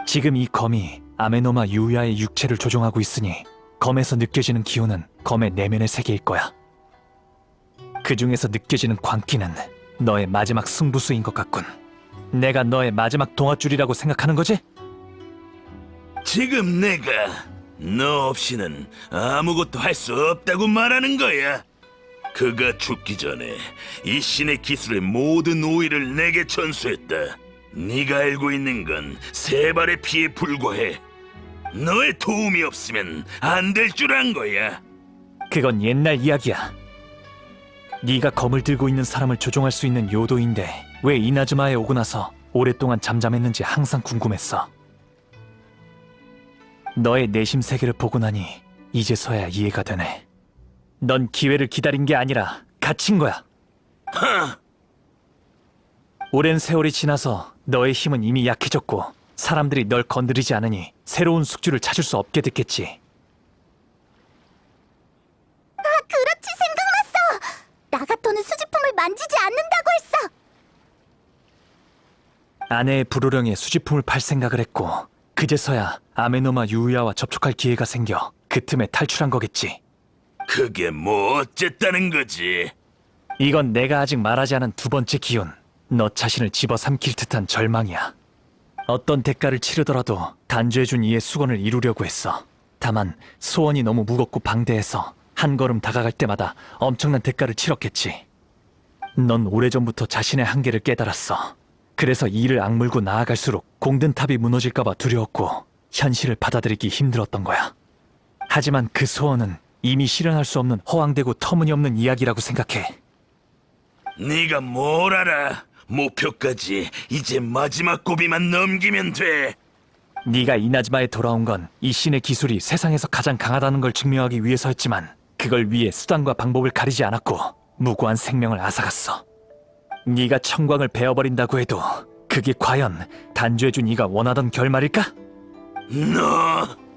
지금 이 검이 아메노마 유야의 육체를 조종하고 있으니 검에서 느껴지는 기운은 검의 내면의 세계일 거야. 그 중에서 느껴지는 광기는 너의 마지막 승부수인 것 같군. 내가 너의 마지막 동아줄이라고 생각하는 거지? 지금 내가 너 없이는 아무것도 할 수 없다고 말하는 거야. 그가 죽기 전에 이 신의 기술의 모든 오의를 내게 전수했다. 네가 알고 있는 건 세 발의 피에 불과해. 너의 도움이 없으면 안 될 줄 안 거야. 그건 옛날 이야기야. 네가 검을 들고 있는 사람을 조종할 수 있는 요도인데 왜 이나즈마에 오고 나서 오랫동안 잠잠했는지 항상 궁금했어. 너의 내심 세계를 보고 나니 이제서야 이해가 되네. 넌 기회를 기다린 게 아니라 갇힌 거야. 오랜 세월이 지나서 너의 힘은 이미 약해졌고 사람들이 널 건드리지 않으니 새로운 숙주를 찾을 수 없게 됐겠지. 그렇지, 생각났어. 나가토는 수집품을 만지지 않는다고 했어. 아내의 불호령에 수집품을 팔 생각을 했고 그제서야 아메노마 유야와 접촉할 기회가 생겨 그 틈에 탈출한 거겠지. 그게 뭐 어쨌다는 거지? 이건 내가 아직 말하지 않은 두 번째 기운, 너 자신을 집어삼킬 듯한 절망이야. 어떤 대가를 치르더라도 단죄해준 이의 수건을 이루려고 했어. 다만 소원이 너무 무겁고 방대해서 한 걸음 다가갈 때마다 엄청난 대가를 치렀겠지. 넌 오래전부터 자신의 한계를 깨달았어. 그래서 이를 악물고 나아갈수록 공든탑이 무너질까봐 두려웠고 현실을 받아들이기 힘들었던 거야. 하지만 그 소원은 이미 실현할 수 없는 허황되고 터무니없는 이야기라고 생각해. 네가 뭘 알아? 목표까지 이제 마지막 고비만 넘기면 돼. 네가 이나즈마에 돌아온 건 이 신의 기술이 세상에서 가장 강하다는 걸 증명하기 위해서였지만 그걸 위해 수단과 방법을 가리지 않았고 무고한 생명을 앗아갔어. 네가 청광을 베어버린다고 해도 그게 과연 단죄해준 네가 원하던 결말일까? 너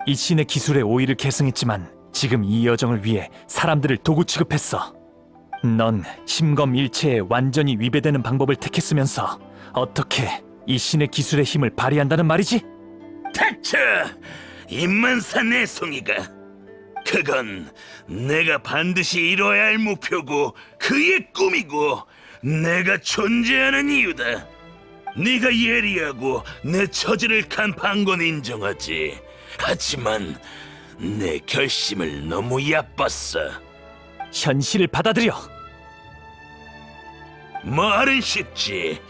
이 신의 기술에 오이를 계승했지만 지금 이 여정을 위해 사람들을 도구 취급했어. 넌 심검일체에 완전히 위배되는 방법을 택했으면서 어떻게 이 신의 기술의 힘을 발휘한다는 말이지? 닥쳐! 입만사 내송이가 그건 내가 반드시 이뤄야 할 목표고 그의 꿈이고 내가 존재하는 이유다. 네가 예리하고 내 처지를 간파한 건 인정하지. 하지만 내 결심을 너무 얕봤어. 현실을 받아들여. 말은 쉽지.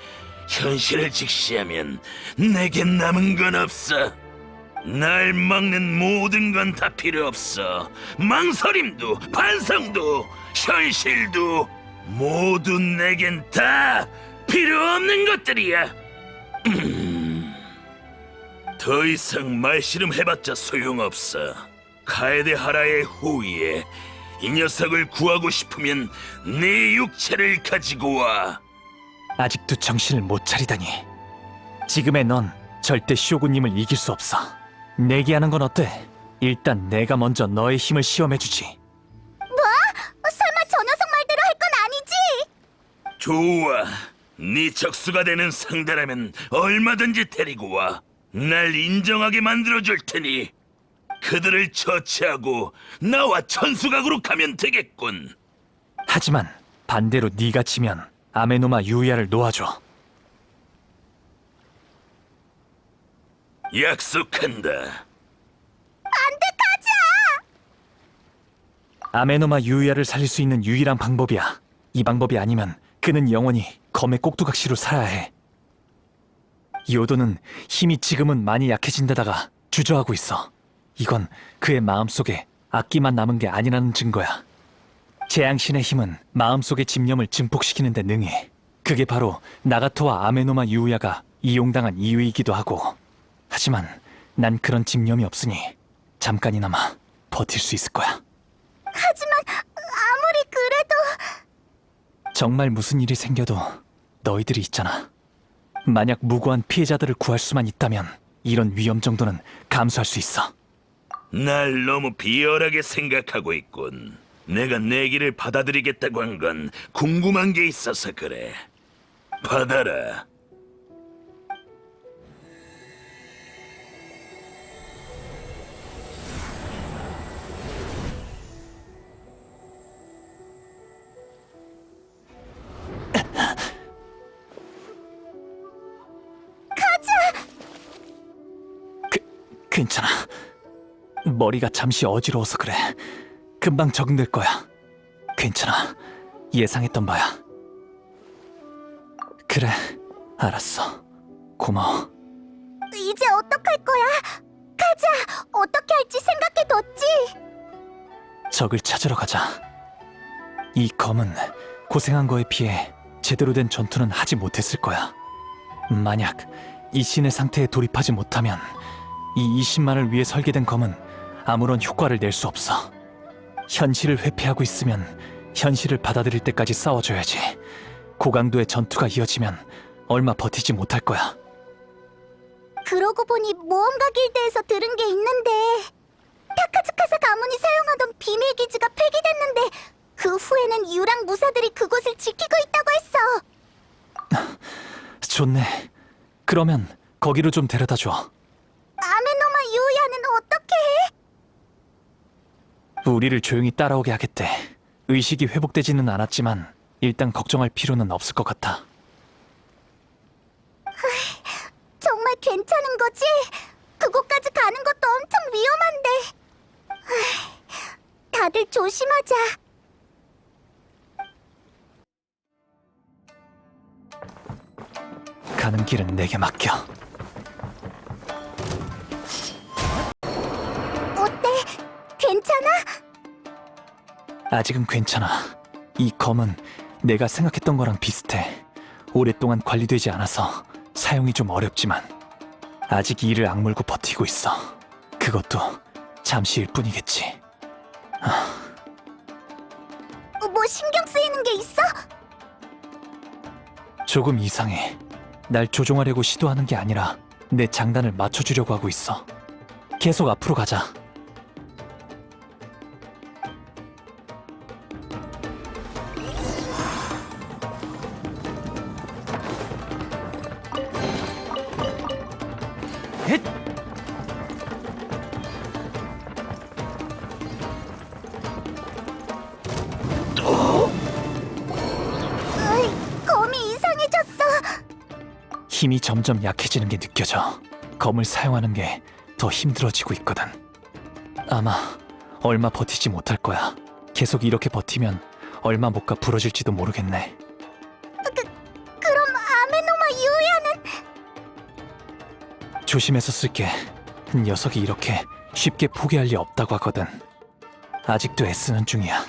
현실을 직시하면 내겐 남은 건 없어. 날 막는 모든 건 다 필요 없어. 망설임도, 반성도, 현실도 모두 내겐 다 필요 없는 것들이야. 더 이상 말씨름 해봤자 소용없어. 카에데하라의 호위에 이 녀석을 구하고 싶으면 네 육체를 가지고 와. 아직도 정신을 못 차리다니. 지금의 넌 절대 쇼군님을 이길 수 없어. 내기 하는 건 어때? 일단 내가 먼저 너의 힘을 시험해주지. 설마 저 녀석 말대로 할 건 아니지? 좋아. 네 적수가 되는 상대라면 얼마든지 데리고 와. 날 인정하게 만들어줄 테니 그들을 처치하고 나와 천수각으로 가면 되겠군. 하지만 반대로 네가 지면 아메노마 유이아를 놓아줘. 약속한다. 아메노마 유이아를 살릴 수 있는 유일한 방법이야. 이 방법이 아니면 그는 영원히 검의 꼭두각시로 살아야 해. 요도는 힘이 지금은 많이 약해진 데다가 주저하고 있어. 이건 그의 마음속에 악기만 남은 게 아니라는 증거야. 재앙신의 힘은 마음속의 집념을 증폭시키는 데 능해. 그게 바로 나가토와 아메노마 유우야가 이용당한 이유이기도 하고. 하지만 난 그런 집념이 없으니 잠깐이나마 버틸 수 있을 거야. 하지만 아무리 그래도 정말 무슨 일이 생겨도 너희들이 있잖아. 만약 무고한 피해자들을 구할 수만 있다면 이런 위험 정도는 감수할 수 있어. 날 너무 비열하게 생각하고 있군. 내가 내기를 받아들이겠다고 한 건 궁금한 게 있어서 그래. 받아라. 괜찮아. 머리가 잠시 어지러워서 그래. 금방 적응될 거야. 괜찮아. 예상했던 바야. 그래, 알았어. 고마워. 이제 어떡할 거야? 가자. 어떻게 할지 생각해뒀지? 적을 찾으러 가자. 이 검은 고생한 거에 비해 제대로 된 전투는 하지 못했을 거야. 만약 이 신의 상태에 돌입하지 못하면 이 20만을 위해 설계된 검은 아무런 효과를 낼 수 없어. 현실을 회피하고 있으면 현실을 받아들일 때까지 싸워줘야지. 고강도의 전투가 이어지면 얼마 버티지 못할 거야. 그러고 보니 모험가 길드에서 들은 게 있는데 타카츠카사 가문이 사용하던 비밀 기지가 폐기됐는데 그 후에는 유랑 무사들이 그곳을 지키고 있다고 했어. 좋네. 그러면 거기로 좀 데려다줘. 아메노마 유야는 어떻게 해? 우리를 조용히 따라오게 하겠대. 의식이 회복되지는 않았지만 일단 걱정할 필요는 없을 것 같아. 정말 괜찮은 거지? 그곳까지 가는 것도 엄청 위험한데. 다들 조심하자. 가는 길은 내게 맡겨. 어때? 괜찮아? 아직은 괜찮아. 이 검은 내가 생각했던 거랑 비슷해. 오랫동안 관리되지 않아서 사용이 좀 어렵지만 아직 이를 악물고 버티고 있어. 그것도 잠시일 뿐이겠지. 뭐 신경 쓰이는 게 있어? 조금 이상해. 날 조종하려고 시도하는 게 아니라 내 장단을 맞춰주려고 하고 있어. 계속 앞으로 가자. 검이 이상해졌어. 힘이 점점 약해지는 게 느껴져. 검을 사용하는 게 더 힘들어지고 있거든. 아마 얼마 버티지 못할 거야. 계속 이렇게 버티면 얼마 못 가 부러질지도 모르겠네. 그럼 아메노마 유야는? 조심해서 쓸게. 녀석이 이렇게 쉽게 포기할 리 없다고 하거든. 아직도 애쓰는 중이야.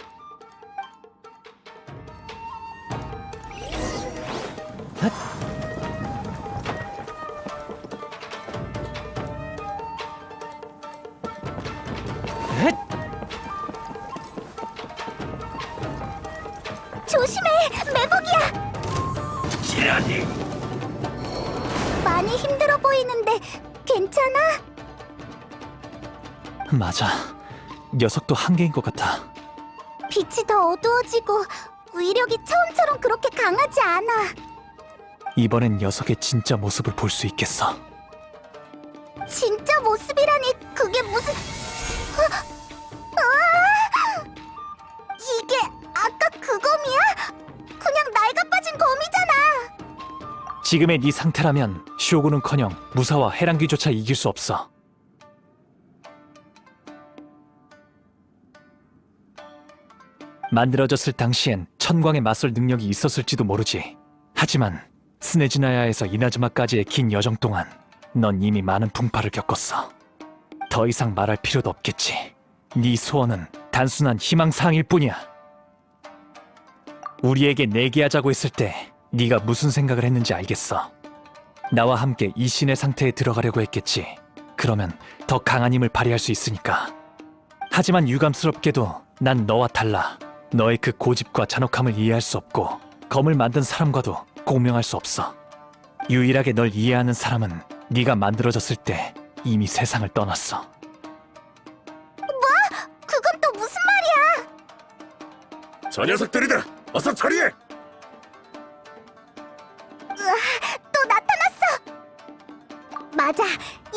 조심해, 매복이야. 지라니. 많이 힘들어 보이는데 괜찮아? 맞아. 녀석도 한계인 것 같아. 빛이 더 어두워지고 위력이 처음처럼 그렇게 강하지 않아. 이번엔 녀석의 진짜 모습을 볼 수 있겠어. 진짜 모습이라니 그게 무슨... 이게 아까 그 검이야? 그냥 낡아 빠진 검이잖아. 지금의 네 상태라면 쇼군은커녕 무사와 해랑귀조차 이길 수 없어. 만들어졌을 당시엔 천광에 맞설 능력이 있었을지도 모르지. 하지만 스네즈나야에서 이나즈마까지의 긴 여정 동안 넌 이미 많은 풍파를 겪었어. 더 이상 말할 필요도 없겠지. 네 소원은 단순한 희망사항일 뿐이야. 우리에게 내기하자고 했을 때 네가 무슨 생각을 했는지 알겠어. 나와 함께 이 신의 상태에 들어가려고 했겠지. 그러면 더 강한 힘을 발휘할 수 있으니까. 하지만 유감스럽게도 난 너와 달라. 너의 그 고집과 잔혹함을 이해할 수 없고 검을 만든 사람과도 공명할 수 없어. 유일하게 널 이해하는 사람은 네가 만들어졌을 때 이미 세상을 떠났어. 그건 또 무슨 말이야? 저 녀석들이다. 어서 처리해. 또 나타났어. 맞아,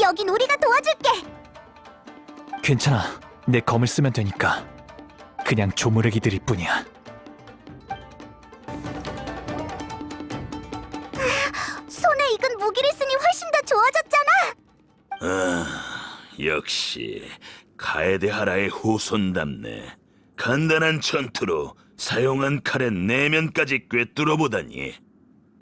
여긴 우리가 도와줄게. 괜찮아. 내 검을 쓰면 되니까. 그냥 조무래기들일 뿐이야. 손에 익은 무기를 쓰니 훨씬 더 좋아졌잖아. 역시 카에데하라의 후손답네. 간단한 전투로 사용한 칼의 내면까지 꿰뚫어보다니.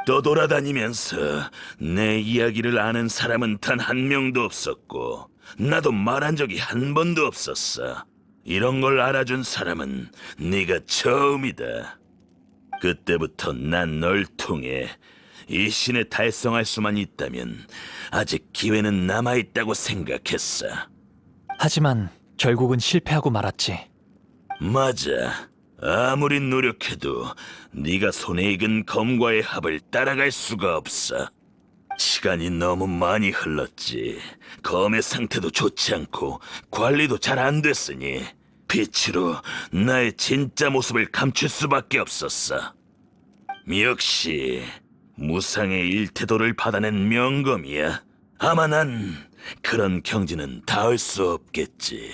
떠돌아다니면서 내 이야기를 아는 사람은 단 한 명도 없었고 나도 말한 적이 한 번도 없었어. 이런 걸 알아준 사람은 네가 처음이다. 그때부터 난 널 통해 이 신에 달성할 수만 있다면 아직 기회는 남아있다고 생각했어. 하지만 결국은 실패하고 말았지. 맞아. 아무리 노력해도 네가 손에 익은 검과의 합을 따라갈 수가 없어. 시간이 너무 많이 흘렀지. 검의 상태도 좋지 않고 관리도 잘 안 됐으니 빛으로 나의 진짜 모습을 감출 수밖에 없었어. 역시 무상의 일태도를 받아낸 명검이야. 아마 난 그런 경지는 닿을 수 없겠지.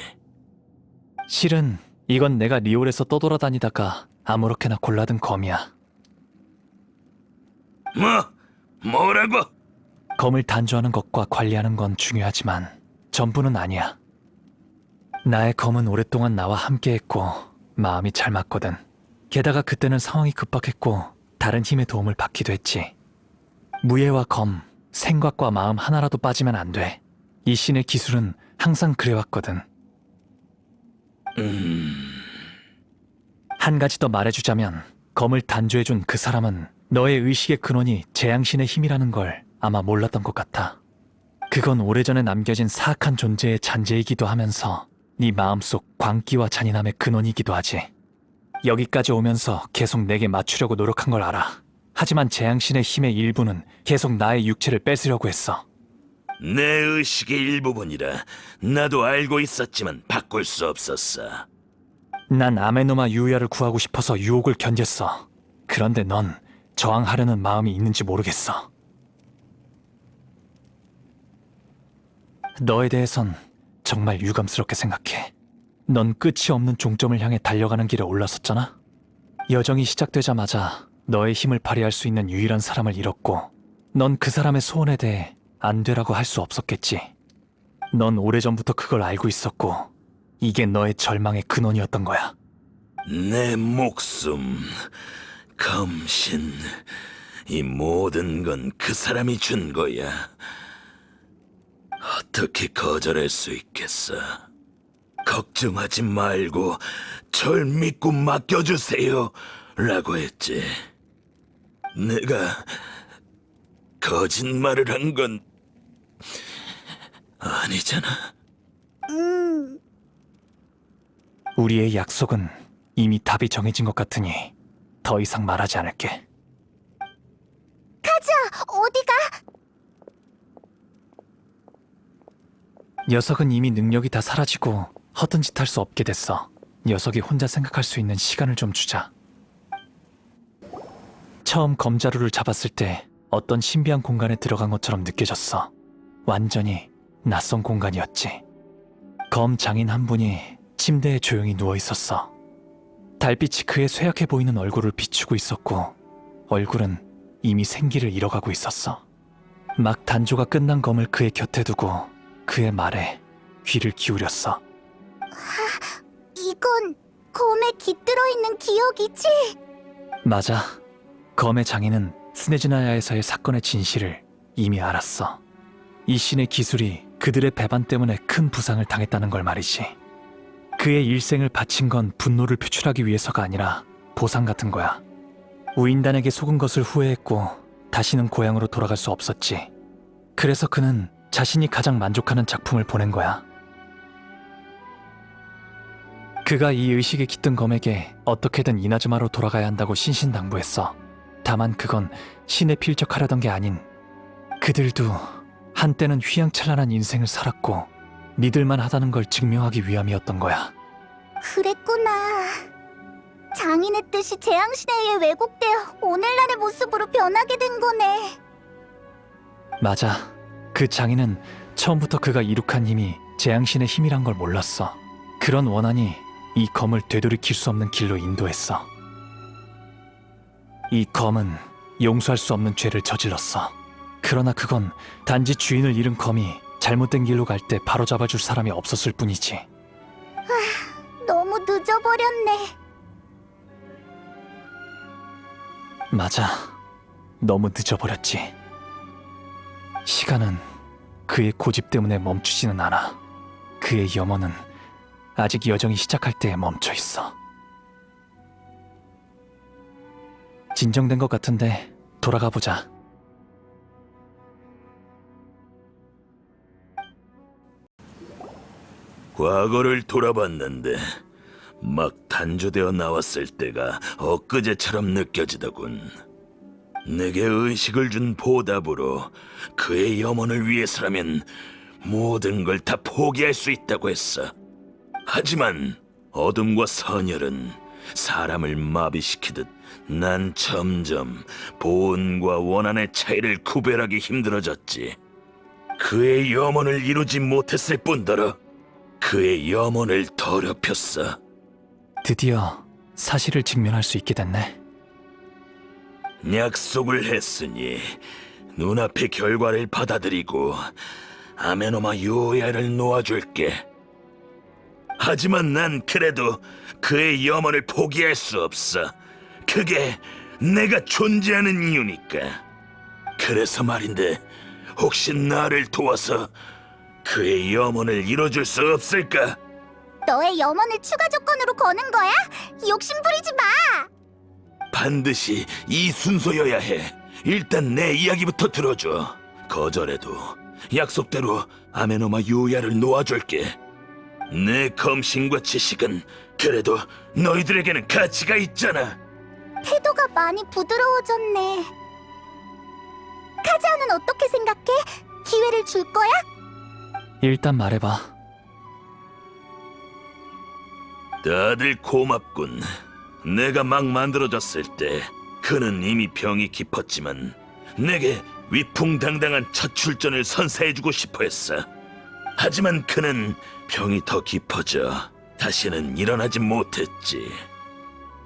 실은 이건 내가 리올에서 떠돌아다니다가 아무렇게나 골라든 검이야. 뭐라고? 검을 단주하는 것과 관리하는 건 중요하지만 전부는 아니야. 나의 검은 오랫동안 나와 함께했고 마음이 잘 맞거든. 게다가 그때는 상황이 급박했고 다른 힘의 도움을 받기도 했지. 무예와 검, 생각과 마음 하나라도 빠지면 안 돼. 이 신의 기술은 항상 그래왔거든. 한 가지 더 말해주자면 검을 단주해준 그 사람은 너의 의식의 근원이 재앙신의 힘이라는 걸 아마 몰랐던 것 같아. 그건 오래전에 남겨진 사악한 존재의 잔재이기도 하면서 네 마음속 광기와 잔인함의 근원이기도 하지. 여기까지 오면서 계속 내게 맞추려고 노력한 걸 알아. 하지만 재앙신의 힘의 일부는 계속 나의 육체를 뺏으려고 했어. 내 의식의 일부분이라 나도 알고 있었지만 바꿀 수 없었어. 난 아메노마 유야를 구하고 싶어서 유혹을 견뎠어. 그런데 넌 저항하려는 마음이 있는지 모르겠어. 너에 대해선 정말 유감스럽게 생각해. 넌 끝이 없는 종점을 향해 달려가는 길에 올라섰잖아? 여정이 시작되자마자 너의 힘을 발휘할 수 있는 유일한 사람을 잃었고 넌 그 사람의 소원에 대해 안 되라고 할 수 없었겠지. 넌 오래전부터 그걸 알고 있었고 이게 너의 절망의 근원이었던 거야. 내 목숨, 검신, 이 모든 건 그 사람이 준 거야. 어떻게 거절할 수 있겠어? 걱정하지 말고 절 믿고 맡겨주세요 라고 했지. 내가 거짓말을 한 건 아니잖아. 우리의 약속은 이미 답이 정해진 것 같으니 더 이상 말하지 않을게. 어디가? 녀석은 이미 능력이 다 사라지고 허튼 짓 할 수 없게 됐어. 녀석이 혼자 생각할 수 있는 시간을 좀 주자. 처음 검자루를 잡았을 때 어떤 신비한 공간에 들어간 것처럼 느껴졌어. 완전히 낯선 공간이었지. 검 장인 한 분이 침대에 조용히 누워 있었어. 달빛이 그의 쇠약해 보이는 얼굴을 비추고 있었고 얼굴은 이미 생기를 잃어가고 있었어. 막 단조가 끝난 검을 그의 곁에 두고 그의 말에 귀를 기울였어. 이건 검에 깃들어 있는 기억이지? 맞아. 검의 장인은 스네즈나야에서의 사건의 진실을 이미 알았어. 이 신의 기술이 그들의 배반 때문에 큰 부상을 당했다는 걸 말이지. 그의 일생을 바친 건 분노를 표출하기 위해서가 아니라 보상 같은 거야. 우인단에게 속은 것을 후회했고 다시는 고향으로 돌아갈 수 없었지. 그래서 그는 자신이 가장 만족하는 작품을 보낸 거야. 그가 이 의식에 깃든 검에게 어떻게든 이나즈마로 돌아가야 한다고 신신당부했어. 다만 그건 신에 필적하려던 게 아닌 그들도 한때는 휘황찬란한 인생을 살았고 믿을만 하다는 걸 증명하기 위함이었던 거야. 그랬구나. 장인의 뜻이 재앙신에 의해 왜곡되어 오늘날의 모습으로 변하게 된 거네. 맞아. 그 장인은 처음부터 그가 이룩한 힘이 재앙신의 힘이란 걸 몰랐어. 그런 원한이 이 검을 되돌이킬 수 없는 길로 인도했어. 이 검은 용서할 수 없는 죄를 저질렀어. 그러나 그건 단지 주인을 잃은 검이 잘못된 길로 갈 때 바로잡아줄 사람이 없었을 뿐이지. 너무 늦어버렸네. 맞아. 너무 늦어버렸지. 시간은 그의 고집 때문에 멈추지는 않아. 그의 염원은 아직 여정이 시작할 때에 멈춰 있어. 진정된 것 같은데 돌아가 보자. 과거를 돌아봤는데 막 단조되어 나왔을 때가 엊그제처럼 느껴지더군. 내게 의식을 준 보답으로 그의 염원을 위해서라면 모든 걸 다 포기할 수 있다고 했어. 하지만 어둠과 선열은 사람을 마비시키듯 난 점점 본과 원한의 차이를 구별하기 힘들어졌지. 그의 염원을 이루지 못했을 뿐더러 그의 염원을 더럽혔어. 드디어 사실을 직면할 수 있게 됐네. 약속을 했으니 눈앞의 결과를 받아들이고 아메노마 유야를 놓아줄게. 하지만 난 그래도 그의 염원을 포기할 수 없어. 그게 내가 존재하는 이유니까. 그래서 말인데 혹시 나를 도와서 그의 염원을 이뤄줄 수 없을까? 너의 염원을 추가 조건으로 거는 거야? 욕심 부리지 마! 반드시 이 순서여야 해. 일단 내 이야기부터 들어줘. 거절해도 약속대로 아메노마 유야를 놓아줄게. 내 검신과 지식은 그래도 너희들에게는 가치가 있잖아. 태도가 많이 부드러워졌네. 카즈아는 어떻게 생각해? 기회를 줄 거야? 일단 말해봐. 다들 고맙군. 내가 막 만들어졌을 때 그는 이미 병이 깊었지만 내게 위풍당당한 첫 출전을 선사해주고 싶어 했어. 하지만 그는 병이 더 깊어져 다시는 일어나지 못했지.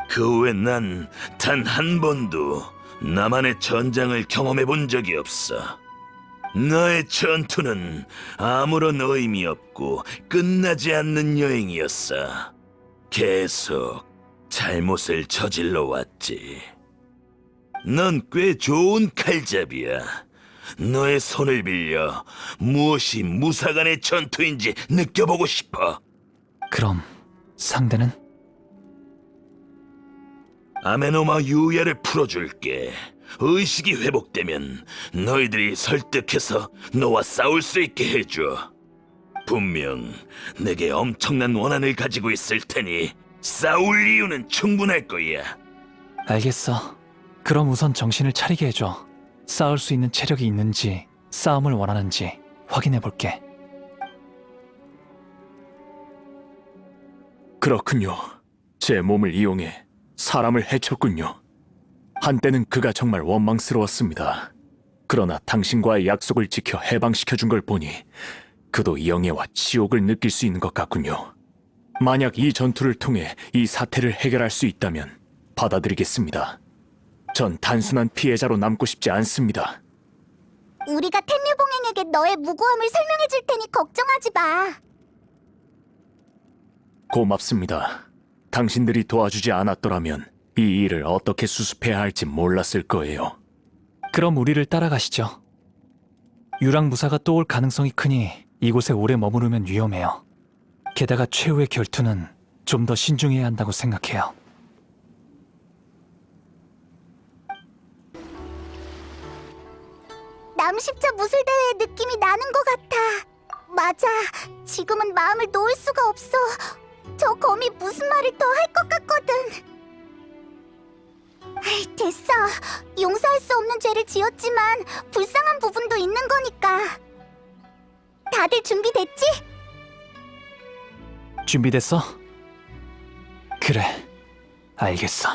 그 후에 난 단 한 번도 나만의 전장을 경험해 본 적이 없어. 나의 전투는 아무런 의미 없고 끝나지 않는 여행이었어. 계속 잘못을 저질러 왔지. 넌 꽤 좋은 칼잡이야. 너의 손을 빌려 무엇이 무사간의 전투인지 느껴보고 싶어. 그럼 상대는? 아메노마 유야를 풀어줄게. 의식이 회복되면 너희들이 설득해서 너와 싸울 수 있게 해줘. 분명 내게 엄청난 원한을 가지고 있을 테니 싸울 이유는 충분할 거야. 알겠어. 그럼 우선 정신을 차리게 해줘. 싸울 수 있는 체력이 있는지, 싸움을 원하는지 확인해볼게. 그렇군요. 제 몸을 이용해 사람을 해쳤군요. 한때는 그가 정말 원망스러웠습니다. 그러나 당신과의 약속을 지켜 해방시켜준 걸 보니 그도 영예와 치욕을 느낄 수 있는 것 같군요. 만약 이 전투를 통해 이 사태를 해결할 수 있다면 받아들이겠습니다. 전 단순한 피해자로 남고 싶지 않습니다. 우리가 텐류봉행에게 너의 무고함을 설명해 줄 테니 걱정하지 마. 고맙습니다. 당신들이 도와주지 않았더라면 이 일을 어떻게 수습해야 할지 몰랐을 거예요. 그럼 우리를 따라가시죠. 유랑무사가 또 올 가능성이 크니 이곳에 오래 머무르면 위험해요. 게다가 최후의 결투는 좀 더 신중해야 한다고 생각해요. 남십자 무술대회의 느낌이 나는 것 같아. 맞아. 지금은 마음을 놓을 수가 없어. 저 검이 무슨 말을 더 할 것 같거든. 아이, 됐어. 용서할 수 없는 죄를 지었지만 불쌍한 부분도 있는 거니까. 다들 준비됐지? 준비됐어? 그래, 알겠어.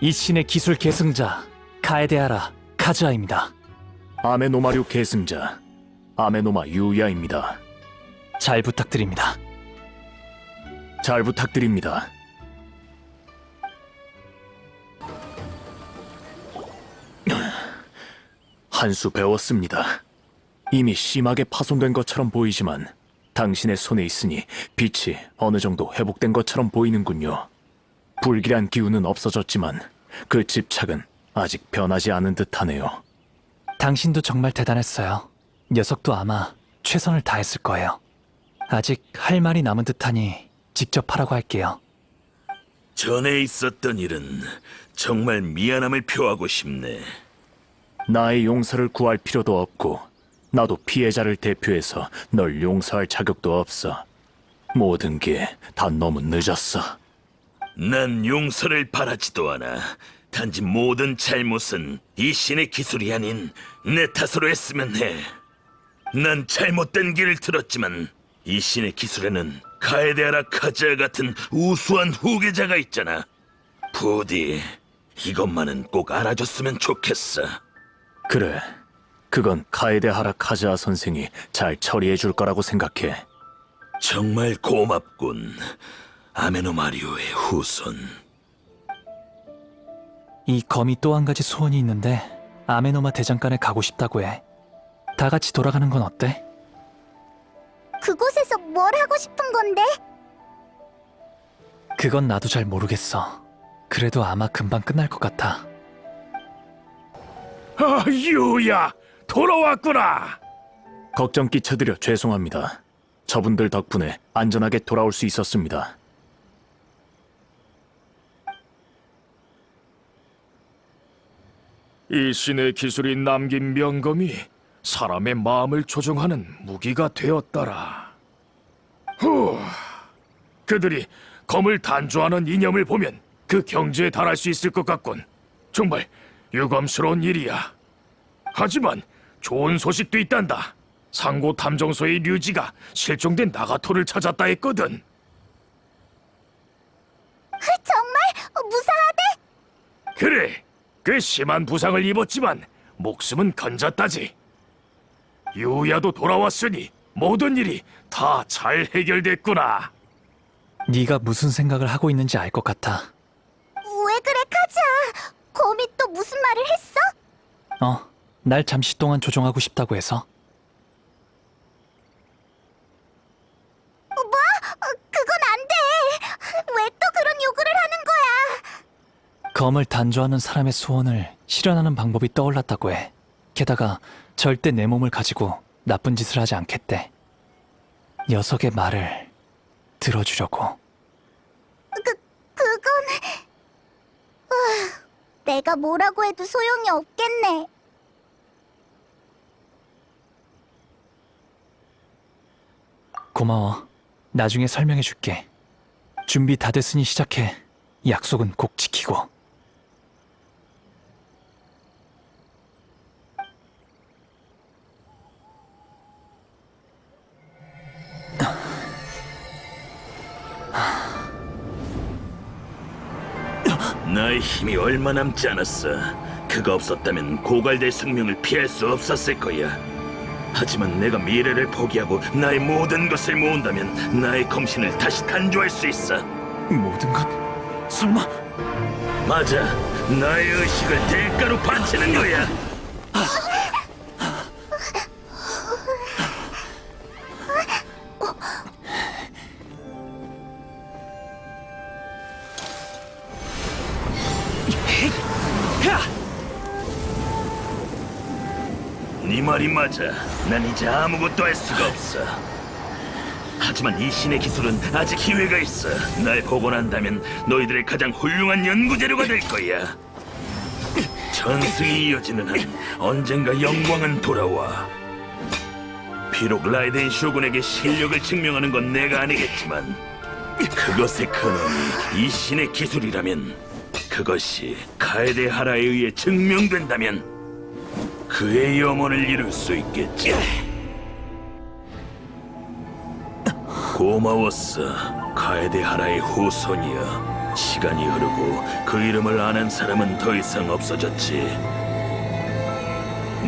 이 신의 기술 계승자 카에데하라 카즈아입니다. 아메노마류 계승자 아메노마 유야입니다. 잘 부탁드립니다. 잘 부탁드립니다. 한 수 배웠습니다. 이미 심하게 파손된 것처럼 보이지만 당신의 손에 있으니 빛이 어느 정도 회복된 것처럼 보이는군요. 불길한 기운은 없어졌지만 그 집착은 아직 변하지 않은 듯하네요. 당신도 정말 대단했어요. 녀석도 아마 최선을 다했을 거예요. 아직 할 말이 남은 듯하니 직접 하라고 할게요. 전에 있었던 일은 정말 미안함을 표하고 싶네. 나의 용서를 구할 필요도 없고 나도 피해자를 대표해서 널 용서할 자격도 없어. 모든 게 다 너무 늦었어. 난 용서를 바라지도 않아. 단지 모든 잘못은 이 신의 기술이 아닌 내 탓으로 했으면 해. 난 잘못된 길을 들었지만 이 신의 기술에는 카에데하라 카즈아 같은 우수한 후계자가 있잖아. 부디 이것만은 꼭 알아줬으면 좋겠어. 그래, 그건 카에데하라 카즈아 선생이 잘 처리해 줄 거라고 생각해. 정말 고맙군, 아메노마리오의 후손. 이 검이 또 한 가지 소원이 있는데 아메노마 대장간에 가고 싶다고 해. 다 같이 돌아가는 건 어때? 그곳에서 뭘 하고 싶은 건데? 그건 나도 잘 모르겠어. 그래도 아마 금방 끝날 것 같아. 아, 유야, 돌아왔구나. 걱정 끼쳐드려 죄송합니다. 저분들 덕분에 안전하게 돌아올 수 있었습니다. 이 신의 기술이 남긴 명검이 사람의 마음을 조종하는 무기가 되었더라. 후, 그들이 검을 단조하는 이념을 보면 그 경지에 달할 수 있을 것 같군. 정말 유감스러운 일이야. 하지만 좋은 소식도 있단다. 상고 탐정소의 류지가 실종된 나가토를 찾았다 했거든. 정말 무사하대? 그래, 꽤 심한 부상을 입었지만 목숨은 건졌다지. 유야도 돌아왔으니 모든 일이 다 잘 해결됐구나. 네가 무슨 생각을 하고 있는지 알 것 같아. 왜 그래, 카즈아? 곰이 또 무슨 말을 했어? 날 잠시 동안 조종하고 싶다고 해서. 그건 안 돼. 왜 또 그런 요구를 하는 거야? 검을 단조하는 사람의 소원을 실현하는 방법이 떠올랐다고 해. 게다가 절대 내 몸을 가지고 나쁜 짓을 하지 않겠대. 녀석의 말을 들어주려고. 그건... 내가 뭐라고 해도 소용이 없겠네. 고마워. 나중에 설명해 줄게. 준비 다 됐으니 시작해. 약속은 꼭 지키고. 나의 힘이 얼마 남지 않았어. 그가 없었다면 고갈될 숙명을 피할 수 없었을 거야. 하지만 내가 미래를 포기하고 나의 모든 것을 모은다면 나의 검신을 다시 단조할 수 있어. 모든 것? 설마? 맞아. 나의 의식을 대가로 바치는 거야. 네 말이 맞아. 난 이제 아무것도 할 수가 없어. 하지만 이 신의 기술은 아직 기회가 있어. 날 복원한다면 너희들의 가장 훌륭한 연구재료가 될 거야. 전승이 이어지는 한 언젠가 영광은 돌아와. 비록 라이덴 쇼군에게 실력을 증명하는 건 내가 아니겠지만 그것의 근원이 이 신의 기술이라면, 그것이 카에데 하라에 의해 증명된다면 그의 염원을 이룰 수 있겠지. 고마웠어, 카에데 하라의 후손이여. 시간이 흐르고 그 이름을 아는 사람은 더 이상 없어졌지.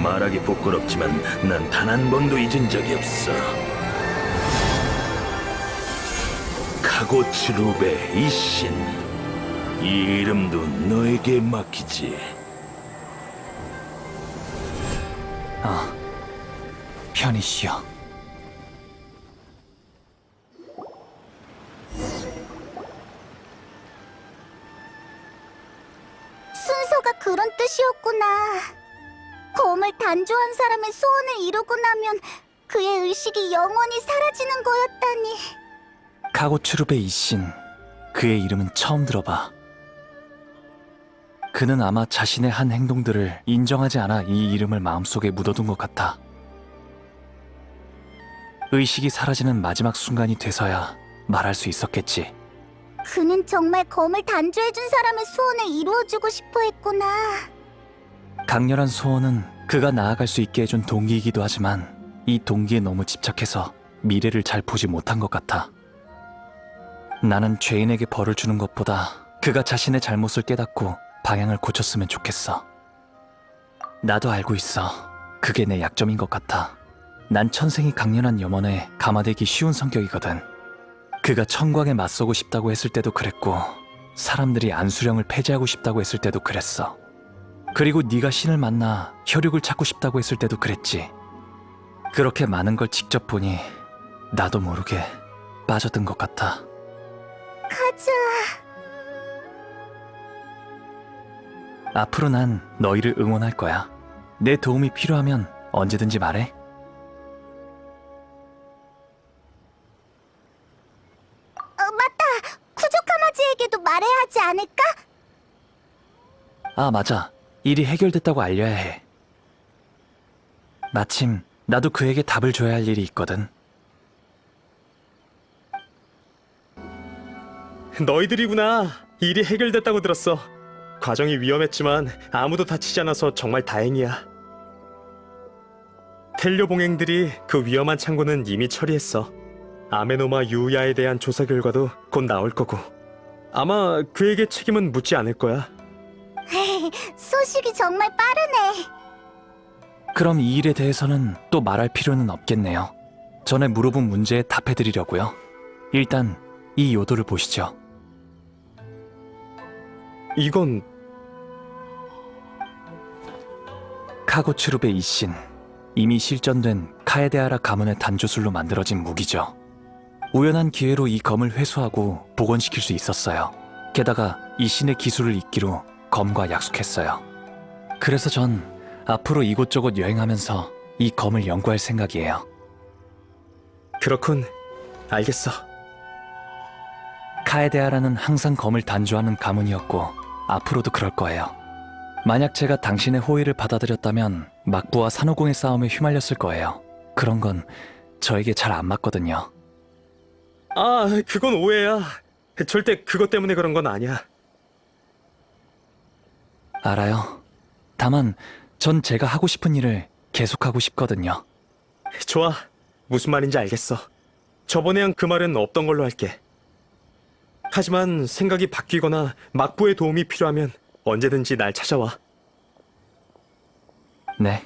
말하기 부끄럽지만 난 단 한 번도 잊은 적이 없어. 카고츠루베 이신, 이 이름도 너에게 맡기지. 편히 쉬어. 순서가 그런 뜻이었구나. 검을 단조한 사람의 소원을 이루고 나면 그의 의식이 영원히 사라지는 거였다니. 카고츠루베 이신, 그의 이름은 처음 들어봐. 그는 아마 자신의 한 행동들을 인정하지 않아 이 이름을 마음속에 묻어둔 것 같아. 의식이 사라지는 마지막 순간이 돼서야 말할 수 있었겠지. 그는 정말 검을 단조해준 사람의 소원을 이루어주고 싶어 했구나. 강렬한 소원은 그가 나아갈 수 있게 해준 동기이기도 하지만 이 동기에 너무 집착해서 미래를 잘 보지 못한 것 같아. 나는 죄인에게 벌을 주는 것보다 그가 자신의 잘못을 깨닫고 방향을 고쳤으면 좋겠어. 나도 알고 있어. 그게 내 약점인 것 같아. 난 천생이 강렬한 염원에 감화되기 쉬운 성격이거든. 그가 천광에 맞서고 싶다고 했을 때도 그랬고, 사람들이 안수령을 폐지하고 싶다고 했을 때도 그랬어. 그리고 네가 신을 만나 혈육을 찾고 싶다고 했을 때도 그랬지. 그렇게 많은 걸 직접 보니 나도 모르게 빠져든 것 같아. 카즈아. 앞으로 난 너희를 응원할 거야. 내 도움이 필요하면 언제든지 말해. 맞다. 쿠조카마지에게도 말해야 하지 않을까? 아, 맞아. 일이 해결됐다고 알려야 해. 마침 나도 그에게 답을 줘야 할 일이 있거든. 너희들이구나. 일이 해결됐다고 들었어. 과정이 위험했지만 아무도 다치지 않아서 정말 다행이야. 텔료 봉행들이 그 위험한 창고는 이미 처리했어. 아메노마 유야에 대한 조사 결과도 곧 나올 거고. 아마 그에게 책임은 묻지 않을 거야. 소식이 정말 빠르네. 그럼 이 일에 대해서는 또 말할 필요는 없겠네요. 전에 물어본 문제에 답해드리려고요. 일단 이 요도를 보시죠. 이건 카고츠룹의 이신, 이미 실전된 카에데하라 가문의 단조술로 만들어진 무기죠. 우연한 기회로 이 검을 회수하고 복원시킬 수 있었어요. 게다가 이 신의 기술을 잇기로 검과 약속했어요. 그래서 전 앞으로 이곳저곳 여행하면서 이 검을 연구할 생각이에요. 그렇군. 알겠어. 카에데하라는 항상 검을 단조하는 가문이었고 앞으로도 그럴 거예요. 만약 제가 당신의 호의를 받아들였다면 막부와 산호공의 싸움에 휘말렸을 거예요. 그런 건 저에게 잘 안 맞거든요. 아, 그건 오해야. 절대 그것 때문에 그런 건 아니야. 알아요. 다만 전 제가 하고 싶은 일을 계속하고 싶거든요. 좋아. 무슨 말인지 알겠어. 저번에랑 그 말은 없던 걸로 할게. 하지만 생각이 바뀌거나 막부의 도움이 필요하면 언제든지 날 찾아와. 네,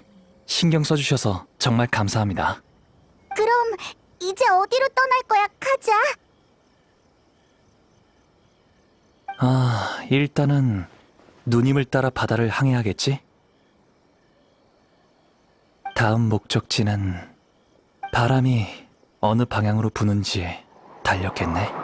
신경 써주셔서 정말 감사합니다. 그럼 이제 어디로 떠날 거야, 카즈아? 일단은 누님을 따라 바다를 항해하겠지? 다음 목적지는 바람이 어느 방향으로 부는지에 달렸겠네.